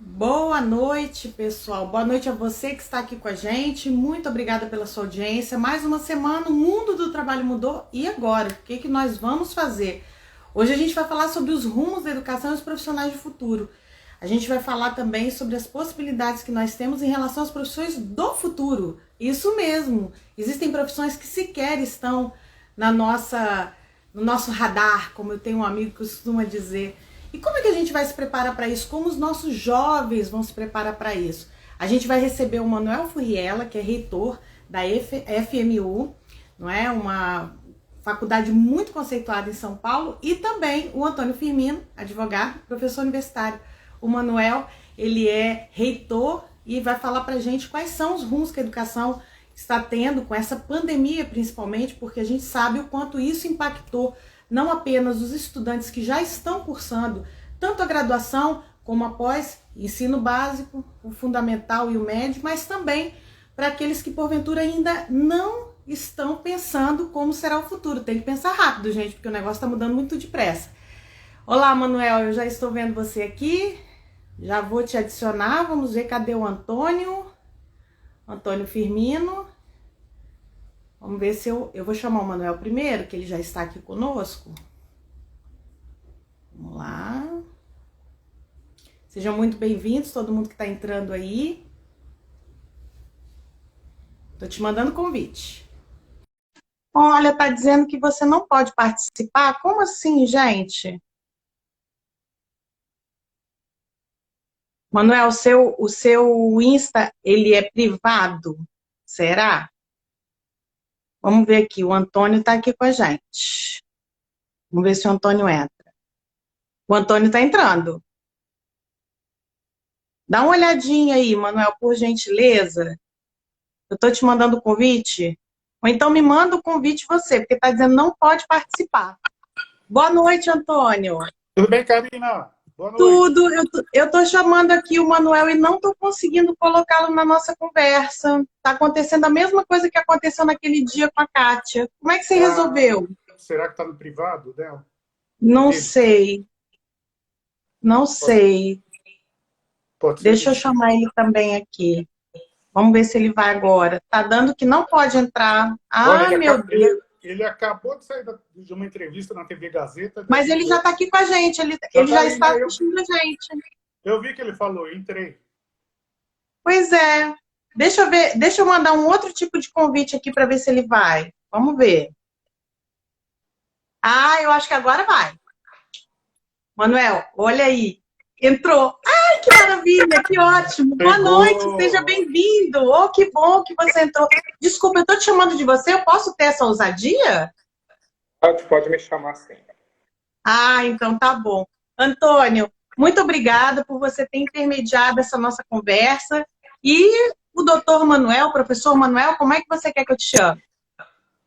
Boa noite, pessoal. Boa noite a você que está aqui com a gente. Muito obrigada pela sua audiência. Mais uma semana, o mundo do trabalho mudou. E agora? O que nós vamos fazer? Hoje a gente vai falar sobre os rumos da educação e os profissionais do futuro. A gente vai falar também sobre as possibilidades que nós temos em relação às profissões do futuro. Isso mesmo. Existem profissões que sequer estão no nosso radar, como eu tenho um amigo que costuma dizer. E como é que a gente vai se preparar para isso? Como os nossos jovens vão se preparar para isso? A gente vai receber o Manuel Furriela, que é reitor da FMU, não é? Uma faculdade muito conceituada em São Paulo, e também o Antônio Firmino, advogado, professor universitário. O Manuel, ele é reitor e vai falar para a gente quais são os rumos que a educação está tendo com essa pandemia, principalmente, porque a gente sabe o quanto isso impactou não apenas os estudantes que já estão cursando tanto a graduação como após ensino básico, o fundamental e o médio, mas também para aqueles que porventura ainda não estão pensando como será o futuro. Tem que pensar rápido, gente, porque o negócio está mudando muito depressa. Olá, Manuel, eu já estou vendo você aqui, já vou te adicionar, vamos ver cadê o Antônio Firmino. Vamos ver se eu vou chamar o Manuel primeiro, que ele já está aqui conosco. Vamos lá. Sejam muito bem-vindos, todo mundo que está entrando aí. Estou te mandando convite. Olha, tá dizendo que você não pode participar? Como assim, gente? Manuel, o seu Insta, ele é privado? Será? Vamos ver aqui, o Antônio está aqui com a gente. Vamos ver se o Antônio entra. O Antônio está entrando. Dá uma olhadinha aí, Manuel, por gentileza. Eu estou te mandando o convite. Ou então me manda o convite você, porque está dizendo não pode participar. Boa noite, Antônio. Tudo bem, Karina? Boa noite. Tudo. Eu estou chamando aqui o Manuel e não estou conseguindo colocá-lo na nossa conversa. Está acontecendo a mesma coisa que aconteceu naquele dia com a Kátia. Como é que você resolveu? Será que está no privado dela? Não Dele? sei. Não sei. Pode ser Deixa eu isso. chamar ele também aqui. Vamos ver se ele vai agora. Tá dando que não pode entrar. Olha, Ah, meu Deus. ele acabou de sair de uma entrevista na TV Gazeta. Mas ele já está aqui com a gente. Já Ele tá já aí, está né? assistindo a gente. Eu vi que ele falou, entrei. Pois é. Deixa eu ver. Deixa eu mandar um outro tipo de convite aqui para ver se ele vai. Vamos ver. Ah, eu acho que agora vai. Manuel, olha aí. Entrou. Ai, que maravilha, que ótimo. Boa noite, seja bem-vindo. Oh, que bom que você entrou. Desculpa, eu estou te chamando de você. Eu posso ter essa ousadia? Pode me chamar sim. Ah, então tá bom. Antônio, muito obrigada por você ter intermediado essa nossa conversa. E o doutor Manuel, professor Manuel, como é que você quer que eu te chame?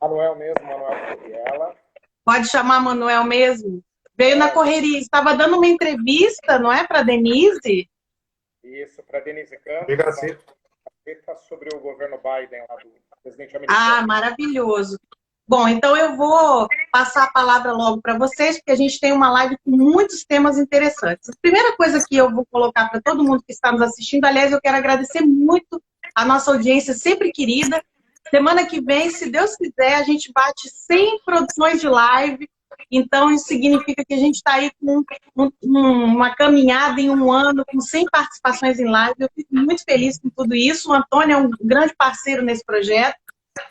Manuel mesmo, Manuel Furriela. Pode chamar Manuel mesmo? Veio na correria, estava dando uma entrevista, não é, para Denise? Isso, para Denise TV Campos, Gazeta. sobre o governo Biden, lá do presidente Ah, americano. maravilhoso. Bom, então eu vou passar a palavra logo para vocês, porque a gente tem uma live com muitos temas interessantes. A primeira coisa que eu vou colocar para todo mundo que está nos assistindo, aliás, eu quero agradecer muito a nossa audiência sempre querida. Semana que vem, se Deus quiser, a gente bate 100 produções de live. Então, isso significa que a gente está aí com uma caminhada em um ano, com 100 participações em live. Eu fico muito feliz com tudo isso. O Antônio é um grande parceiro nesse projeto.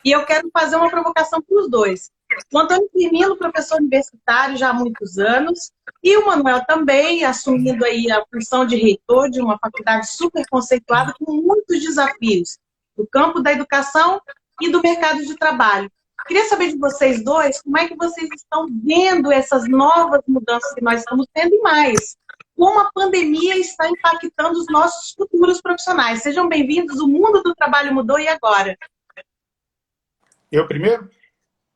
E eu quero fazer uma provocação para os dois. O Antônio Firmino, professor universitário já há muitos anos, e o Manuel também, assumindo aí a função de reitor de uma faculdade super conceituada, com muitos desafios do campo da educação e do mercado de trabalho. Queria saber de vocês dois, como é que vocês estão vendo essas novas mudanças que nós estamos tendo e mais? Como a pandemia está impactando os nossos futuros profissionais. Sejam bem-vindos, o mundo do trabalho mudou e agora? Eu primeiro?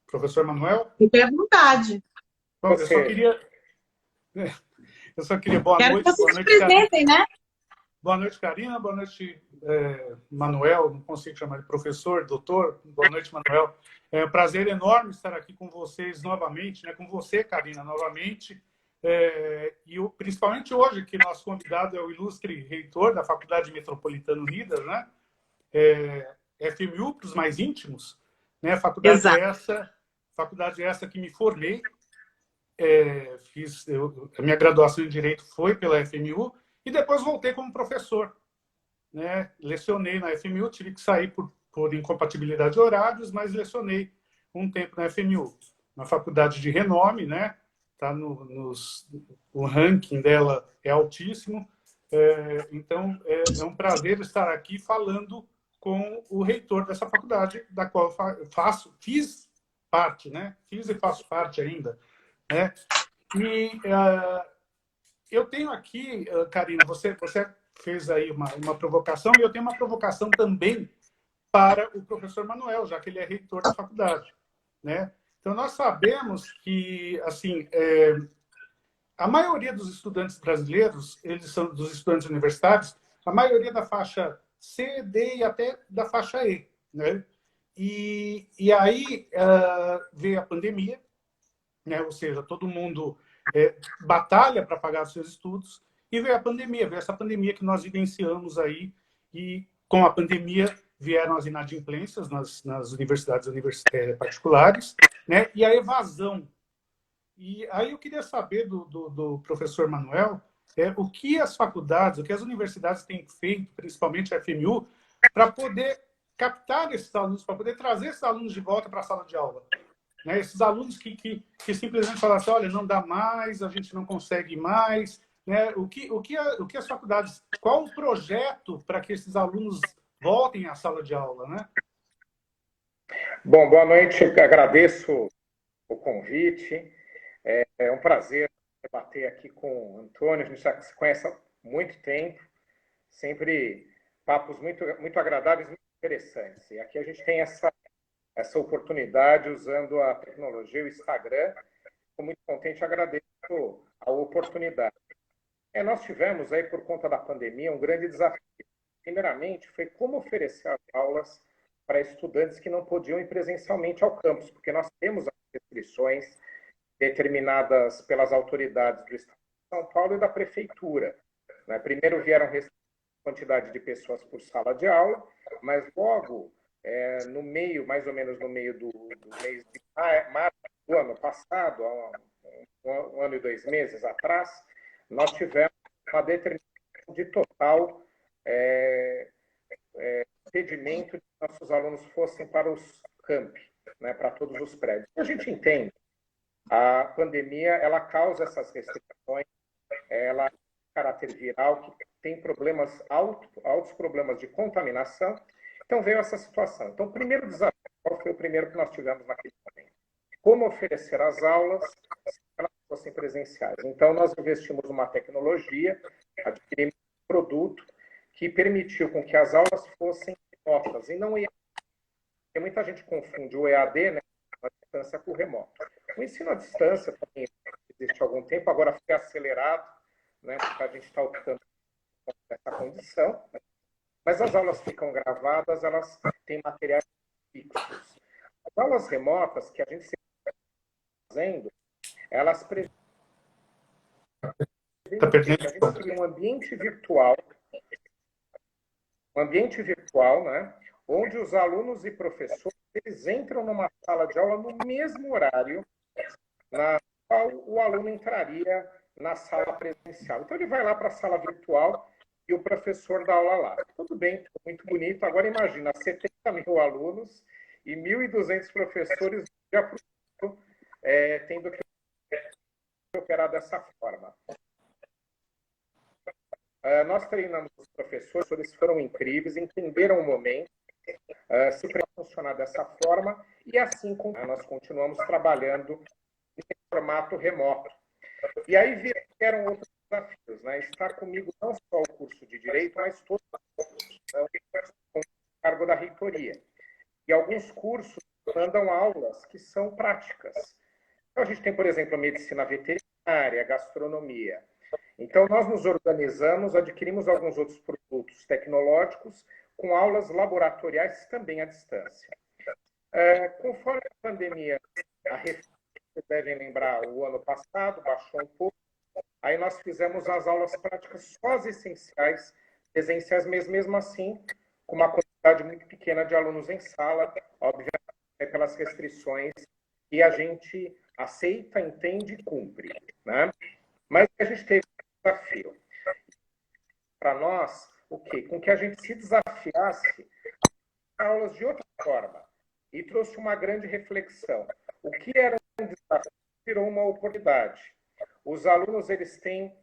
Professor Manuel? Fique à vontade. Bom, eu só queria boa Quero noite. que vocês Boa se noite, Karina. apresentem, né? Boa noite, Karina. Boa noite, Manuel. Não consigo chamar de professor, doutor. Boa noite, Manuel. É um prazer enorme estar aqui com vocês novamente, né? Com você, Karina, novamente. Principalmente hoje, que nosso convidado é o ilustre reitor da Faculdade Metropolitana Unidas, né? FMU para os mais íntimos, né? Faculdade essa que me formei, a minha graduação em Direito foi pela FMU e depois voltei como professor, né? Lecionei na FMU, tive que sair por incompatibilidade de horários, mas lecionei um tempo na FMU, uma faculdade de renome, né? Tá o ranking dela é altíssimo, então é um prazer estar aqui falando com o reitor dessa faculdade, da qual fiz parte, né? Fiz e faço parte ainda, né? E eu tenho aqui, Karina, você fez aí uma provocação, e eu tenho uma provocação também para o professor Manuel, já que ele é reitor da faculdade, né? Então, nós sabemos que, assim, a maioria dos estudantes brasileiros, eles são dos estudantes universitários, a maioria da faixa C, D e até da faixa E, né? E aí veio a pandemia, né? Ou seja, todo mundo batalha para pagar os seus estudos, e veio a pandemia, veio essa pandemia que nós vivenciamos aí, e com a pandemia vieram as inadimplências nas universidades particulares, né? E a evasão. E aí eu queria saber do professor Manuel o que as faculdades, o que as universidades têm feito, principalmente a FMU, para poder captar esses alunos, para poder trazer esses alunos de volta para a sala de aula. Né? Esses alunos que simplesmente falam assim, olha, não dá mais, a gente não consegue mais. Né? O que as faculdades, qual o projeto para que esses alunos voltem à sala de aula? Né? Bom, boa noite, agradeço o convite. É um prazer debater aqui com o Antônio, a gente já se conhece há muito tempo, sempre papos muito agradáveis, muito interessantes. E aqui a gente tem essa oportunidade usando a tecnologia, o Instagram. Estou muito contente, agradeço a oportunidade. Nós tivemos aí, por conta da pandemia, um grande desafio. Primeiramente, foi como oferecer as aulas para estudantes que não podiam ir presencialmente ao campus, porque nós temos as restrições determinadas pelas autoridades do Estado de São Paulo e da Prefeitura. Né? Primeiro vieram restringir a quantidade de pessoas por sala de aula, mas logo, mais ou menos no meio do mês de março do ano passado, há um ano e 2 meses atrás, nós tivemos uma determinação de total impedimento de que nossos alunos fossem para os campi, né, para todos os prédios. A gente entende, a pandemia ela causa essas restrições, ela tem caráter viral, que tem altos problemas de contaminação, então veio essa situação. Então, o primeiro desafio, qual foi o primeiro que nós tivemos naquele momento? Como oferecer as aulas se elas fossem presenciais. Então, nós investimos numa tecnologia, adquirimos um produto que permitiu com que as aulas fossem remotas e não EAD. Porque muita gente confunde o EAD, né, a distância, com o remoto. O ensino à distância também existe há algum tempo, agora foi acelerado, né, porque a gente está optando por essa condição, né, mas as aulas ficam gravadas, elas têm materiais fixos. As aulas remotas que a gente está fazendo, elas precisam que a gente crie um ambiente virtual, né, onde os alunos e professores eles entram numa sala de aula no mesmo horário na qual o aluno entraria na sala presencial. Então, ele vai lá para a sala virtual e o professor dá aula lá. Tudo bem, muito bonito. Agora, imagina, 70 mil alunos e 1.200 professores já tendo que operar dessa forma. Nós treinamos os professores, eles foram incríveis, entenderam o momento, se para funcionar dessa forma, e assim nós continuamos trabalhando em formato remoto. E aí vieram outros desafios, né? Está comigo não só o curso de Direito, mas todos os cursos com cargo da reitoria. E alguns cursos mandam aulas que são práticas. Então, a gente tem, por exemplo, a medicina veterinária, gastronomia. Então, nós nos organizamos, adquirimos alguns outros produtos tecnológicos com aulas laboratoriais também à distância. Conforme a pandemia, vocês devem lembrar, o ano passado baixou um pouco, Aí nós fizemos as aulas práticas só as essenciais, presenciais mesmo assim, com uma quantidade muito pequena de alunos em sala, obviamente pelas restrições que a gente aceita, entende e cumpre, né? Mas a gente teve um desafio. Para nós, o quê? Com que a gente se desafiasse a aulas de outra forma. E trouxe uma grande reflexão. O que era um desafio virou uma oportunidade. Os alunos, eles têm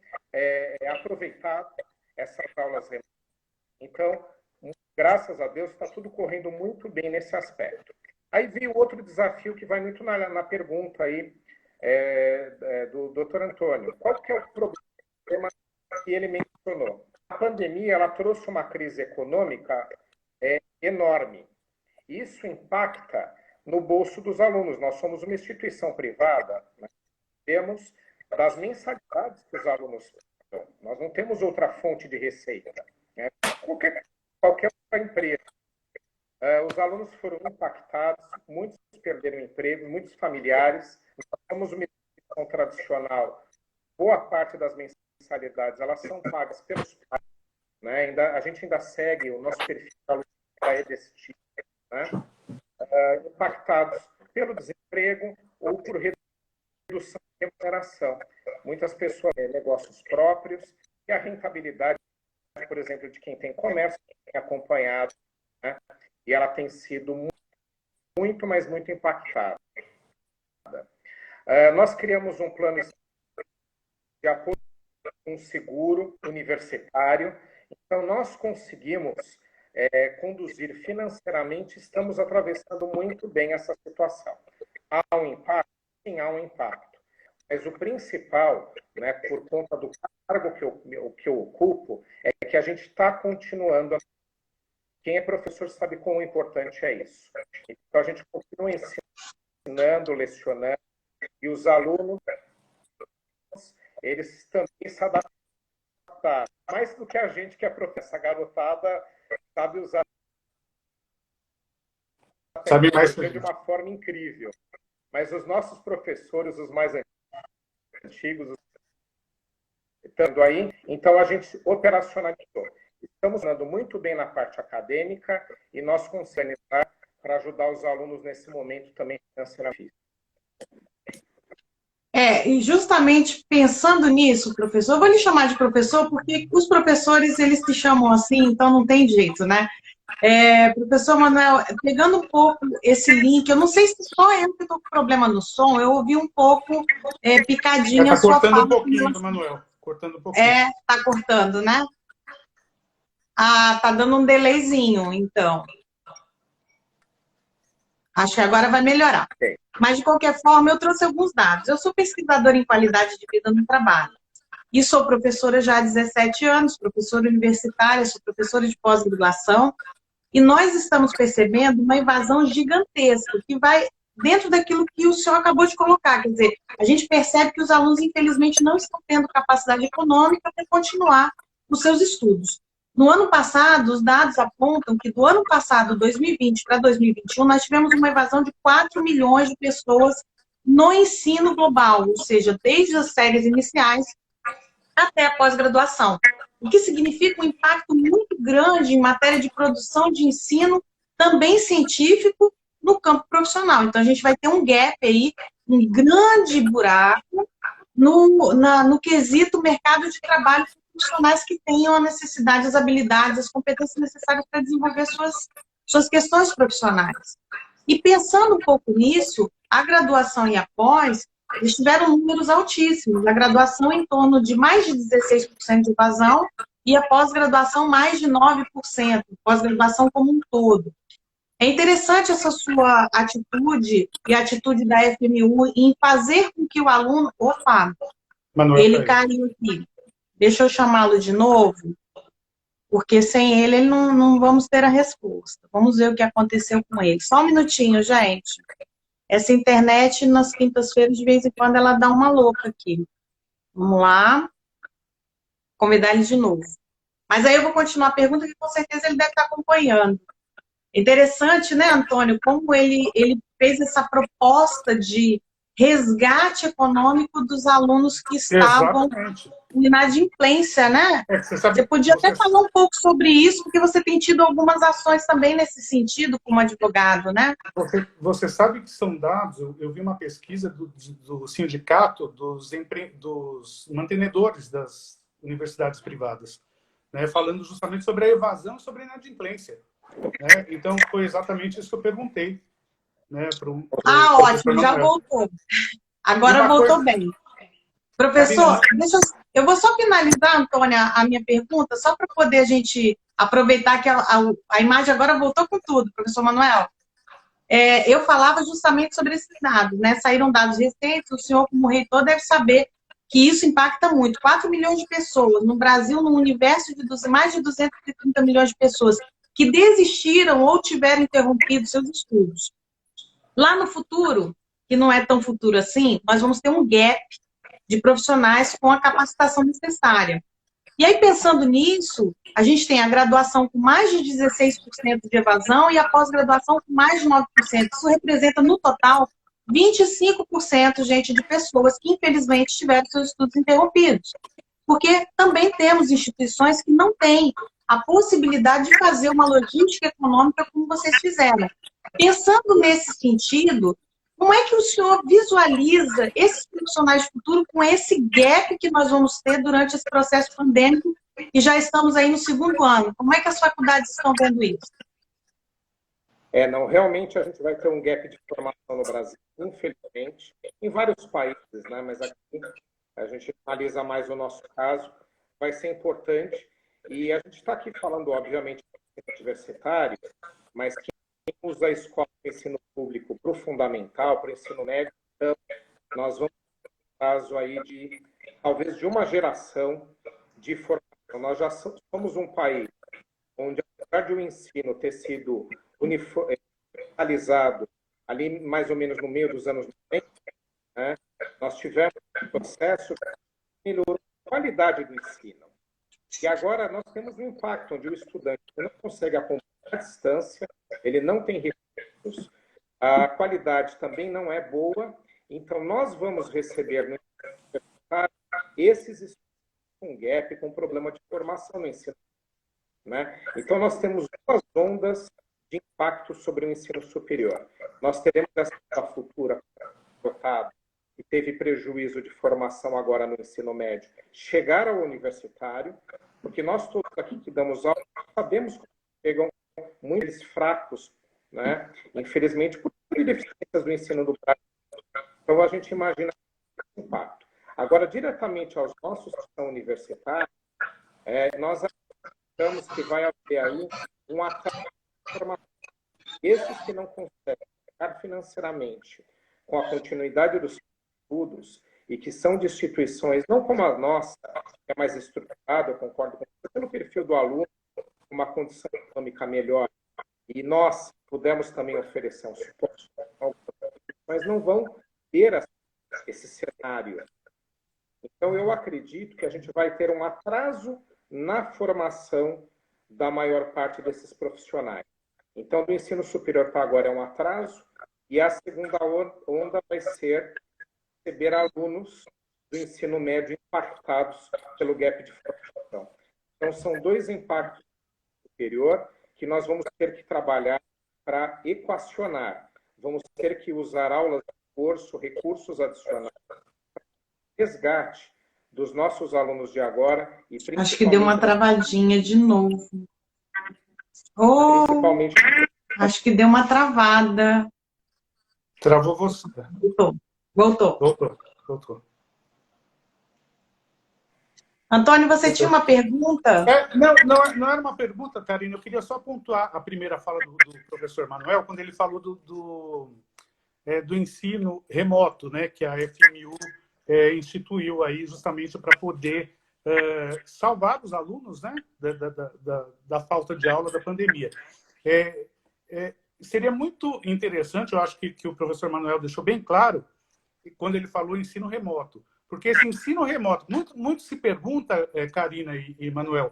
aproveitado essas aulas remotas. Então, graças a Deus, está tudo correndo muito bem nesse aspecto. Aí veio outro desafio que vai muito na pergunta aí do Dr. Antônio. Qual que é o problema que ele mencionou? A pandemia, ela trouxe uma crise econômica enorme. Isso impacta no bolso dos alunos. Nós somos uma instituição privada, né? Temos das mensalidades que os alunos pagam. Nós não temos outra fonte de receita, né? Qualquer outra empresa. Os alunos foram impactados, muitos perderam emprego, muitos familiares. Nós somos uma instituição tradicional. Boa parte das mensalidades elas são pagas pelos pais, né? A gente ainda segue o nosso perfil de aluno desse tipo, né? Impactados pelo desemprego ou por redução de remuneração. Muitas pessoas têm negócios próprios e a rentabilidade, por exemplo, de quem tem comércio, tem acompanhado, né? E ela tem sido muito, mas muito impactada. Nós criamos um plano de apoio, um seguro universitário. Então, nós conseguimos conduzir financeiramente, estamos atravessando muito bem essa situação. Há um impacto? Sim, há um impacto. Mas o principal, né, por conta do cargo que eu ocupo, é que a gente está continuando. Quem é professor sabe quão importante é isso. Então, a gente continua ensinando, lecionando, e os alunos, eles também se adaptam. Mais do que a gente que é professor, a garotada sabe usar a tecnologia de uma forma incrível. Mas os nossos professores, os mais antigos, estando aí, então a gente operacionalizou. Estamos andando muito bem na parte acadêmica e nós conseguimos para ajudar os alunos nesse momento também financeiramente. E justamente pensando nisso, professor, eu vou lhe chamar de professor porque os professores, eles se chamam assim, então não tem jeito, né? Professor Manuel, pegando um pouco esse link, eu não sei se só eu que estou com problema no som, eu ouvi um pouco picadinha a sua fala. Está cortando um pouquinho, Manuel. Cortando um pouquinho. Está cortando, né? Tá dando um delayzinho, então. Acho que agora vai melhorar. Mas, de qualquer forma, eu trouxe alguns dados. Eu sou pesquisadora em qualidade de vida no trabalho. E sou professora já há 17 anos, professora universitária, sou professora de pós-graduação. E nós estamos percebendo uma invasão gigantesca, que vai dentro daquilo que o senhor acabou de colocar. Quer dizer, a gente percebe que os alunos, infelizmente, não estão tendo capacidade econômica para continuar os seus estudos. No ano passado, os dados apontam que do ano passado, 2020 para 2021, nós tivemos uma evasão de 4 milhões de pessoas no ensino global, ou seja, desde as séries iniciais até a pós-graduação. O que significa um impacto muito grande em matéria de produção de ensino, também científico, no campo profissional. Então, a gente vai ter um gap aí, um grande buraco no quesito mercado de trabalho, profissionais que tenham a necessidade, as habilidades, as competências necessárias para desenvolver suas questões profissionais. E pensando um pouco nisso, a graduação e a pós, eles tiveram números altíssimos. A graduação em torno de mais de 16% de evasão e a pós-graduação mais de 9%, pós-graduação como um todo. É interessante essa sua atitude e a atitude da FMU em fazer com que o aluno... Opa, Manuel, ele caiu aqui. Deixa eu chamá-lo de novo, porque sem ele não vamos ter a resposta. Vamos ver o que aconteceu com ele. Só um minutinho, gente. Essa internet, nas quintas-feiras, de vez em quando, ela dá uma louca aqui. Vamos lá. Convidar ele de novo. Mas aí eu vou continuar a pergunta, que com certeza ele deve estar acompanhando. Interessante, né, Antônio, como ele fez essa proposta de resgate econômico dos alunos que estavam Exatamente. em inadimplência, né? Você podia até falar um pouco sobre isso, porque você tem tido algumas ações também nesse sentido como advogado, né? Você sabe que são dados, eu vi uma pesquisa do sindicato dos mantenedores das universidades privadas, né, falando justamente sobre a evasão e sobre a inadimplência. Né? Então, foi exatamente isso que eu perguntei. Né, Ótimo, já voltou. Agora voltou bem. Professor, eu vou só finalizar, Antônia, a minha pergunta, só para poder a gente aproveitar que a imagem agora voltou com tudo, professor Manuel. Eu falava justamente sobre esses dados, né? Saíram dados recentes, o senhor, como reitor, deve saber que isso impacta muito. 4 milhões de pessoas no Brasil, num universo de mais de 230 milhões de pessoas que desistiram ou tiveram interrompido seus estudos. Lá no futuro, que não é tão futuro assim, nós vamos ter um gap de profissionais com a capacitação necessária. E aí, pensando nisso, a gente tem a graduação com mais de 16% de evasão e a pós-graduação com mais de 9%. Isso representa, no total, 25%, gente, de pessoas que, infelizmente, tiveram seus estudos interrompidos. Porque também temos instituições que não têm a possibilidade de fazer uma logística econômica como vocês fizeram. Pensando nesse sentido, como é que o senhor visualiza esses profissionais de futuro com esse gap que nós vamos ter durante esse processo pandêmico e já estamos aí no segundo ano? Como é que as faculdades estão vendo isso? Não, realmente a gente vai ter um gap de formação no Brasil, infelizmente, em vários países, né? Mas aqui a gente analisa mais o nosso caso, vai ser importante. E a gente está aqui falando, obviamente, do universitário, mas que usa a escola de ensino público para o fundamental, para o ensino médio, então, nós vamos ter um caso aí de, talvez, de uma geração de formação. Nós já somos um país onde, apesar de o ensino ter sido uniformizado ali mais ou menos no meio dos anos 90, né, nós tivemos um processo que melhorou a qualidade do ensino. E agora nós temos um impacto onde o estudante não consegue acompanhar à distância, ele não tem recursos, a qualidade também não é boa, então nós vamos receber no esses estudantes com gap, com problema de formação no ensino. Né? Então nós temos duas ondas de impacto sobre o ensino superior. Nós teremos essa futura dotada, que teve prejuízo de formação agora no ensino médio, chegar ao universitário, porque nós todos aqui que damos aula sabemos que chegam muitos fracos, né? Infelizmente, por deficiências do ensino do Brasil. Então, a gente imagina esse impacto. Agora, diretamente aos nossos que são universitários, nós acreditamos que vai haver aí um atraso de formação. Esses que não conseguem ficar financeiramente com a continuidade dos estudos e que são de instituições, não como a nossa, que é mais estruturada, eu concordo com você, pelo perfil do aluno, uma condição econômica melhor, e nós pudemos também oferecer um suporte, mas não vão ter esse cenário. Então, eu acredito que a gente vai ter um atraso na formação da maior parte desses profissionais. Então, do ensino superior para agora é um atraso, e a segunda onda vai ser receber alunos do ensino médio impactados pelo gap de formação. Então, são dois impactos superior que nós vamos ter que trabalhar para equacionar. Vamos ter que usar aulas de curso, recursos adicionais, resgate dos nossos alunos de agora. E acho que deu uma travadinha de novo. Principalmente. Acho que deu uma travada. Travou você. Voltou. Antônio, você tinha uma pergunta? Não era uma pergunta, Karina. Eu queria só pontuar a primeira fala do professor Manuel, quando ele falou do ensino remoto, né, que a FMU instituiu aí justamente para poder salvar os alunos, né, da falta de aula da pandemia. Seria muito interessante, eu acho que o professor Manuel deixou bem claro, quando ele falou ensino remoto. Porque esse ensino remoto, muito se pergunta, Karina e Manuel,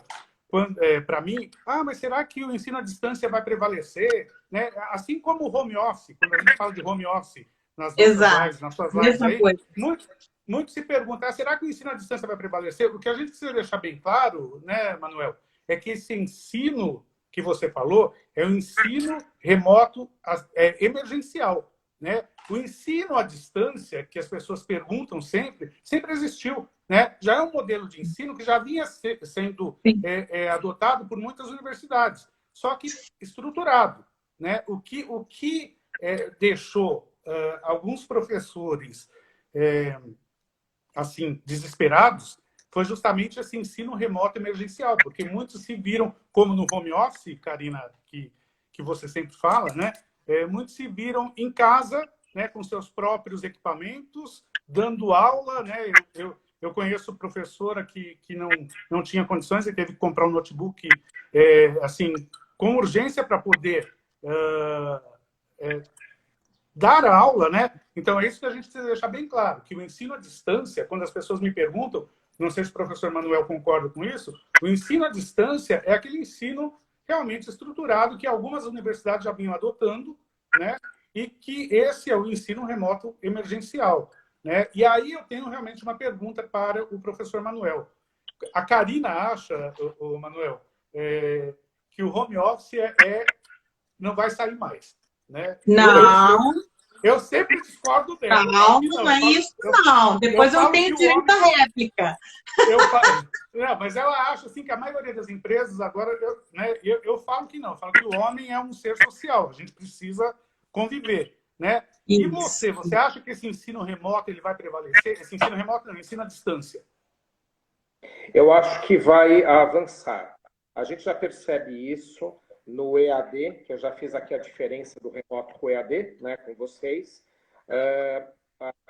para mim, mas será que o ensino à distância vai prevalecer? Né? Assim como o home office, quando a gente fala de home office, nas nossas Exato. lives, nas suas lives Mesma aí, coisa. muito se pergunta, será que o ensino à distância vai prevalecer? O que a gente precisa deixar bem claro, né, Manuel, é que esse ensino que você falou é um ensino remoto emergencial, né? O ensino à distância, que as pessoas perguntam sempre, sempre existiu, né? Já é um modelo de ensino que já vinha sendo adotado por muitas universidades, só que estruturado, né? O que deixou alguns professores assim desesperados foi justamente esse ensino remoto emergencial, porque muitos se viram, como no home office, Karina, que você sempre fala, né? Muitos se viram em casa, né, com seus próprios equipamentos, dando aula, né? Eu conheço professora que não tinha condições e teve que comprar um notebook assim, com urgência para poder dar aula, né? Então é isso que a gente precisa deixar bem claro, que o ensino à distância, quando as pessoas me perguntam, não sei se o professor Manuel concorda com isso, o ensino à distância é aquele ensino realmente estruturado que algumas universidades já vinham adotando, né? E que esse é o ensino remoto emergencial, né? E aí eu tenho realmente uma pergunta para o professor Manuel. A Karina acha, o Manuel, que o home office não vai sair mais, né? Não, Eu sempre discordo dela. não, não é isso, não. Depois eu tenho direito à réplica. Não, mas ela acha assim, que a maioria das empresas agora... Eu falo que não. Eu falo que o homem é um ser social. A gente precisa conviver, né? E você acha que esse ensino remoto ele vai prevalecer? Esse ensino remoto não, ensino à distância. Eu acho que vai avançar. A gente já percebe isso no EAD, que eu já fiz aqui a diferença do remoto com o EAD, né, com vocês.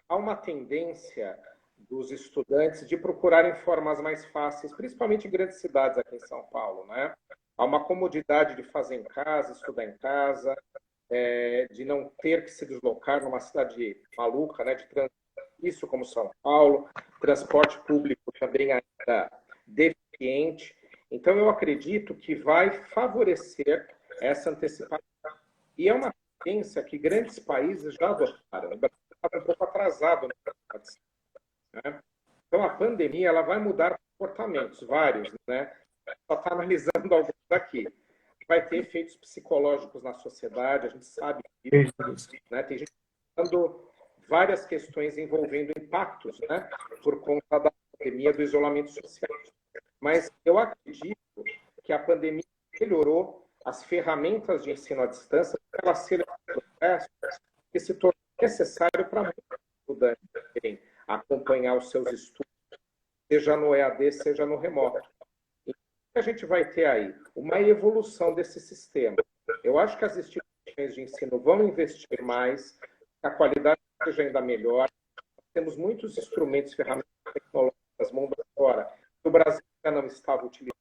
Há uma tendência dos estudantes de procurarem formas mais fáceis, principalmente em grandes cidades aqui em São Paulo, né? Há uma comodidade de fazer em casa, estudar em casa, de não ter que se deslocar numa cidade maluca, né, de trânsito, isso como São Paulo, transporte público também ainda deficiente. Então, eu acredito que vai favorecer essa antecipação. E é uma tendência que grandes países já adotaram. O Brasil estava um pouco atrasado, né? Então, a pandemia ela vai mudar comportamentos, vários, né? Só está analisando alguns aqui. Vai ter efeitos psicológicos na sociedade, a gente sabe disso, né? Tem gente falando várias questões envolvendo impactos, né? Por conta da pandemia, do isolamento social. Mas eu acredito que a pandemia melhorou as ferramentas de ensino à distância para acelerar o processo que se tornou necessário para muitos estudantes terem acompanhar os seus estudos, seja no EAD, seja no remoto. E o que a gente vai ter aí? Uma evolução desse sistema. Eu acho que as instituições de ensino vão investir mais, que a qualidade seja ainda melhor. Temos muitos instrumentos, ferramentas tecnológicas mundo afora, que o Brasil ainda não estava utilizando.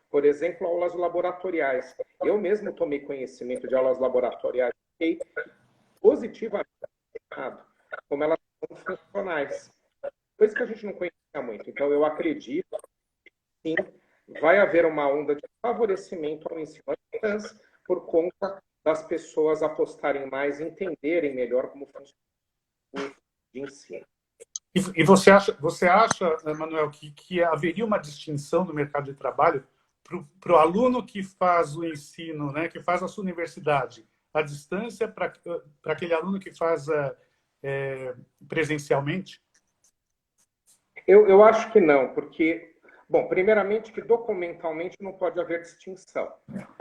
Por exemplo, aulas laboratoriais. Eu mesmo tomei conhecimento de aulas laboratoriais e positivamente como elas são funcionais. Coisa que a gente não conhecia muito. Então, eu acredito que, sim, vai haver uma onda de favorecimento ao ensino à distância por conta das pessoas apostarem mais, entenderem melhor como funciona o de ensino. E você acha, Manuel, que haveria uma distinção no mercado de trabalho para o aluno que faz o ensino, né, que faz a sua universidade, à distância, para aquele aluno que faz presencialmente? Eu acho que não, porque, bom, primeiramente que documentalmente não pode haver distinção.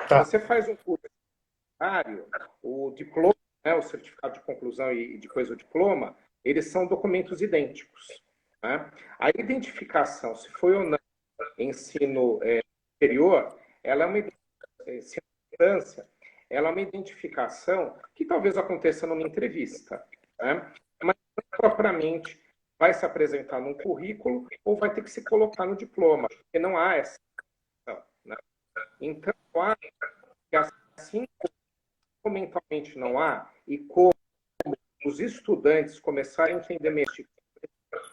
Tá. Você faz um curso universitário, o diploma, né, o certificado de conclusão e depois o diploma, eles são documentos idênticos, né? A identificação, se foi ou não ensino superior, ela é uma distância, ela é uma identificação que talvez aconteça numa entrevista, né? Mas propriamente vai se apresentar num currículo ou vai ter que se colocar no diploma, porque não há essa questão, né? Então, eu acho que assim como mentalmente não há, e como os estudantes começarem a entender melhor,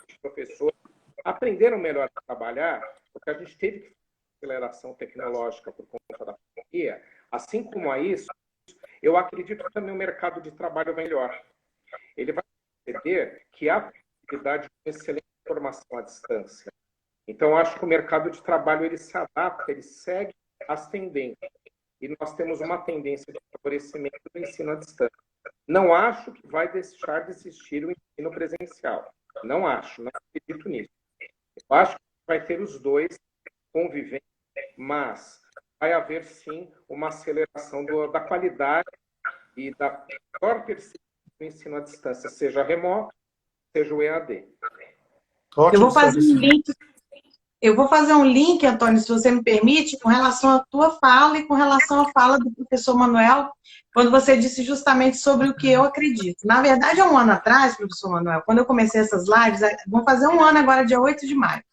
os professores aprenderam melhor a trabalhar, porque a gente teve que fazer aceleração tecnológica por conta da pandemia, assim como a isso, eu acredito que também o mercado de trabalho vai melhor. ele vai perceber que há possibilidade de uma excelente formação à distância. Então, acho que o mercado de trabalho ele se adapta, ele segue as tendências. E nós temos uma tendência de favorecimento do ensino à distância. Não acho que vai deixar de existir o ensino presencial. Não acho, não acredito nisso. Eu acho que vai ter os dois convivendo, mas vai haver, sim, uma aceleração da qualidade e da maior percepção do ensino à distância, seja remoto, seja o EAD. Eu vou fazer um link. Eu vou fazer um link, Antônio, se você me permite, com relação à tua fala e com relação à fala do professor Manuel, quando você disse justamente sobre o que eu acredito. Na verdade, há um ano atrás, professor Manuel, quando eu comecei essas lives, vão fazer um ano agora, dia 8 de maio.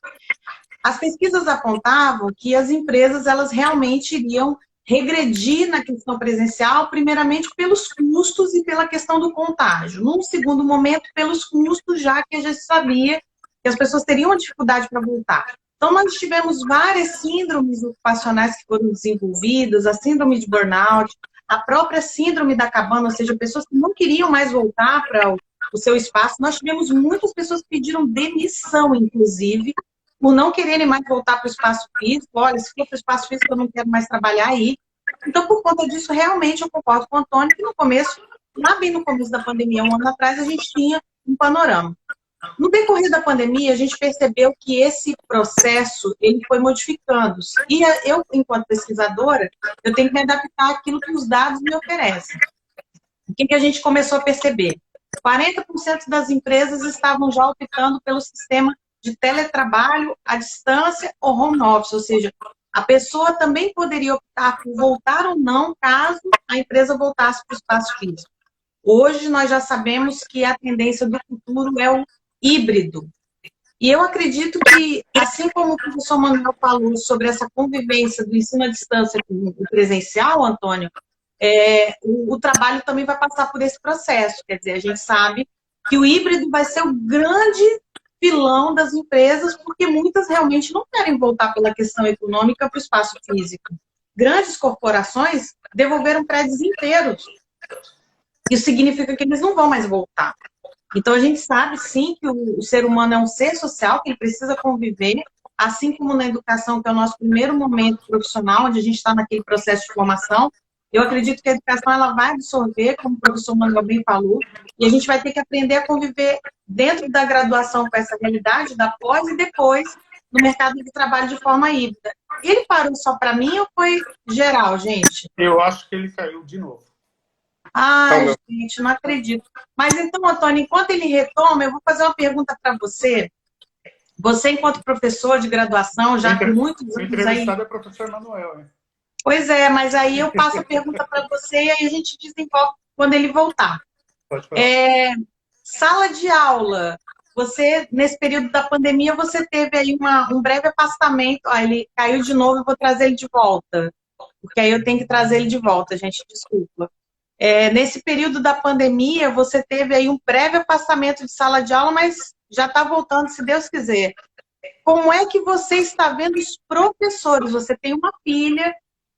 As pesquisas apontavam que as empresas, elas realmente iriam regredir na questão presencial, primeiramente pelos custos e pela questão do contágio. Num segundo momento, pelos custos, já que a gente sabia que as pessoas teriam dificuldade para voltar. Então, nós tivemos várias síndromes ocupacionais que foram desenvolvidas, a síndrome de burnout, a própria síndrome da cabana, ou seja, pessoas que não queriam mais voltar para o seu espaço. Nós tivemos muitas pessoas que pediram demissão, inclusive, por não quererem mais voltar para o espaço físico. Olha, se for para o espaço físico, eu não quero mais trabalhar aí. Então, por conta disso, realmente, eu concordo com o Antônio, que no começo, lá bem no começo da pandemia, um ano atrás, a gente tinha um panorama. No decorrer da pandemia, a gente percebeu que esse processo ele foi modificando-se. E eu, enquanto pesquisadora, eu tenho que me adaptar àquilo que os dados me oferecem. O que a gente começou a perceber? 40% das empresas estavam já optando pelo sistema de teletrabalho à distância ou home office, ou seja, a pessoa também poderia optar por voltar ou não, caso a empresa voltasse para o espaço físico. Hoje, nós já sabemos que a tendência do futuro é o híbrido. E eu acredito que, assim como o professor Manuel falou sobre essa convivência do ensino à distância com o presencial, Antônio, o trabalho também vai passar por esse processo. Quer dizer, a gente sabe que o híbrido vai ser o grande vilão das empresas, porque muitas realmente não querem voltar pela questão econômica para o espaço físico. Grandes corporações devolveram prédios inteiros. Isso significa que eles não vão mais voltar. Então, a gente sabe, sim, que o ser humano é um ser social, que ele precisa conviver, assim como na educação, que é o nosso primeiro momento profissional, onde a gente está naquele processo de formação. Eu acredito que a educação ela vai absorver, como o professor Manuel bem falou, e a gente vai ter que aprender a conviver dentro da graduação com essa realidade, da pós e depois no mercado de trabalho de forma híbrida. Ele parou só para mim ou foi geral, gente? Eu acho que ele caiu de novo. Ai, gente, não acredito. Mas então, Antônio, enquanto ele retoma, eu vou fazer uma pergunta para você. Você, enquanto professor de graduação, já com muitos anos aí... O entrevistado é o professor Manuel, né? Pois é, mas aí eu passo a pergunta para você e aí a gente desenvolve quando ele voltar. Pode falar. Sala de aula. Você, nesse período da pandemia, você teve aí um breve afastamento. Ele caiu de novo, eu vou trazer ele de volta. Porque aí eu tenho que trazer ele de volta, gente, desculpa. Nesse período da pandemia, você teve aí um breve afastamento de sala de aula, mas já está voltando, se Deus quiser. Como é que você está vendo os professores? Você tem uma filha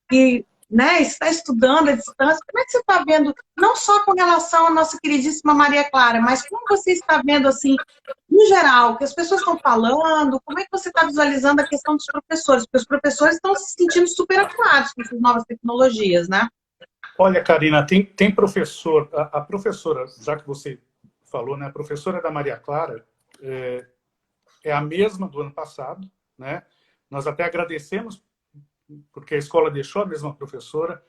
que está estudando à distância. Como é que você está vendo, não só com relação à nossa queridíssima Maria Clara, mas como você está vendo, assim, no geral, o que as pessoas estão falando? Como é que você está visualizando a questão dos professores? Porque os professores estão se sentindo super acuados com essas novas tecnologias, né? Olha, Karina, tem professor, a professora, já que você falou, né, a professora da Maria Clara é a mesma do ano passado, né? Nós até agradecemos, porque a escola deixou a mesma professora.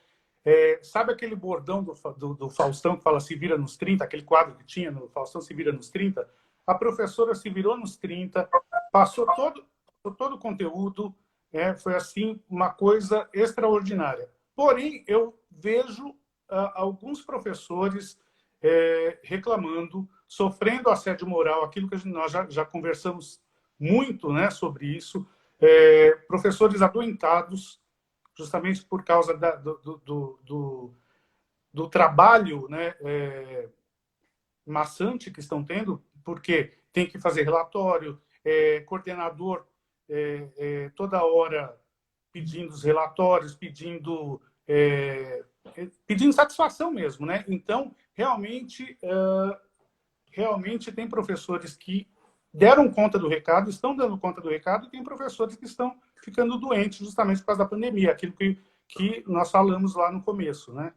Sabe aquele bordão do Faustão que fala se vira nos 30, aquele quadro que tinha no Faustão, se vira nos 30? A professora se virou nos 30, passou todo o conteúdo, foi assim uma coisa extraordinária. Porém, eu vejo alguns professores reclamando, sofrendo assédio moral, aquilo que nós já conversamos muito, né, sobre isso, professores adoentados, justamente por causa do trabalho, né, maçante que estão tendo, porque tem que fazer relatório, coordenador toda hora pedindo os relatórios, pedindo satisfação mesmo, né? Então, realmente, realmente tem professores que deram conta do recado, estão dando conta do recado, e tem professores que estão ficando doentes justamente por causa da pandemia, aquilo que nós falamos lá no começo, né?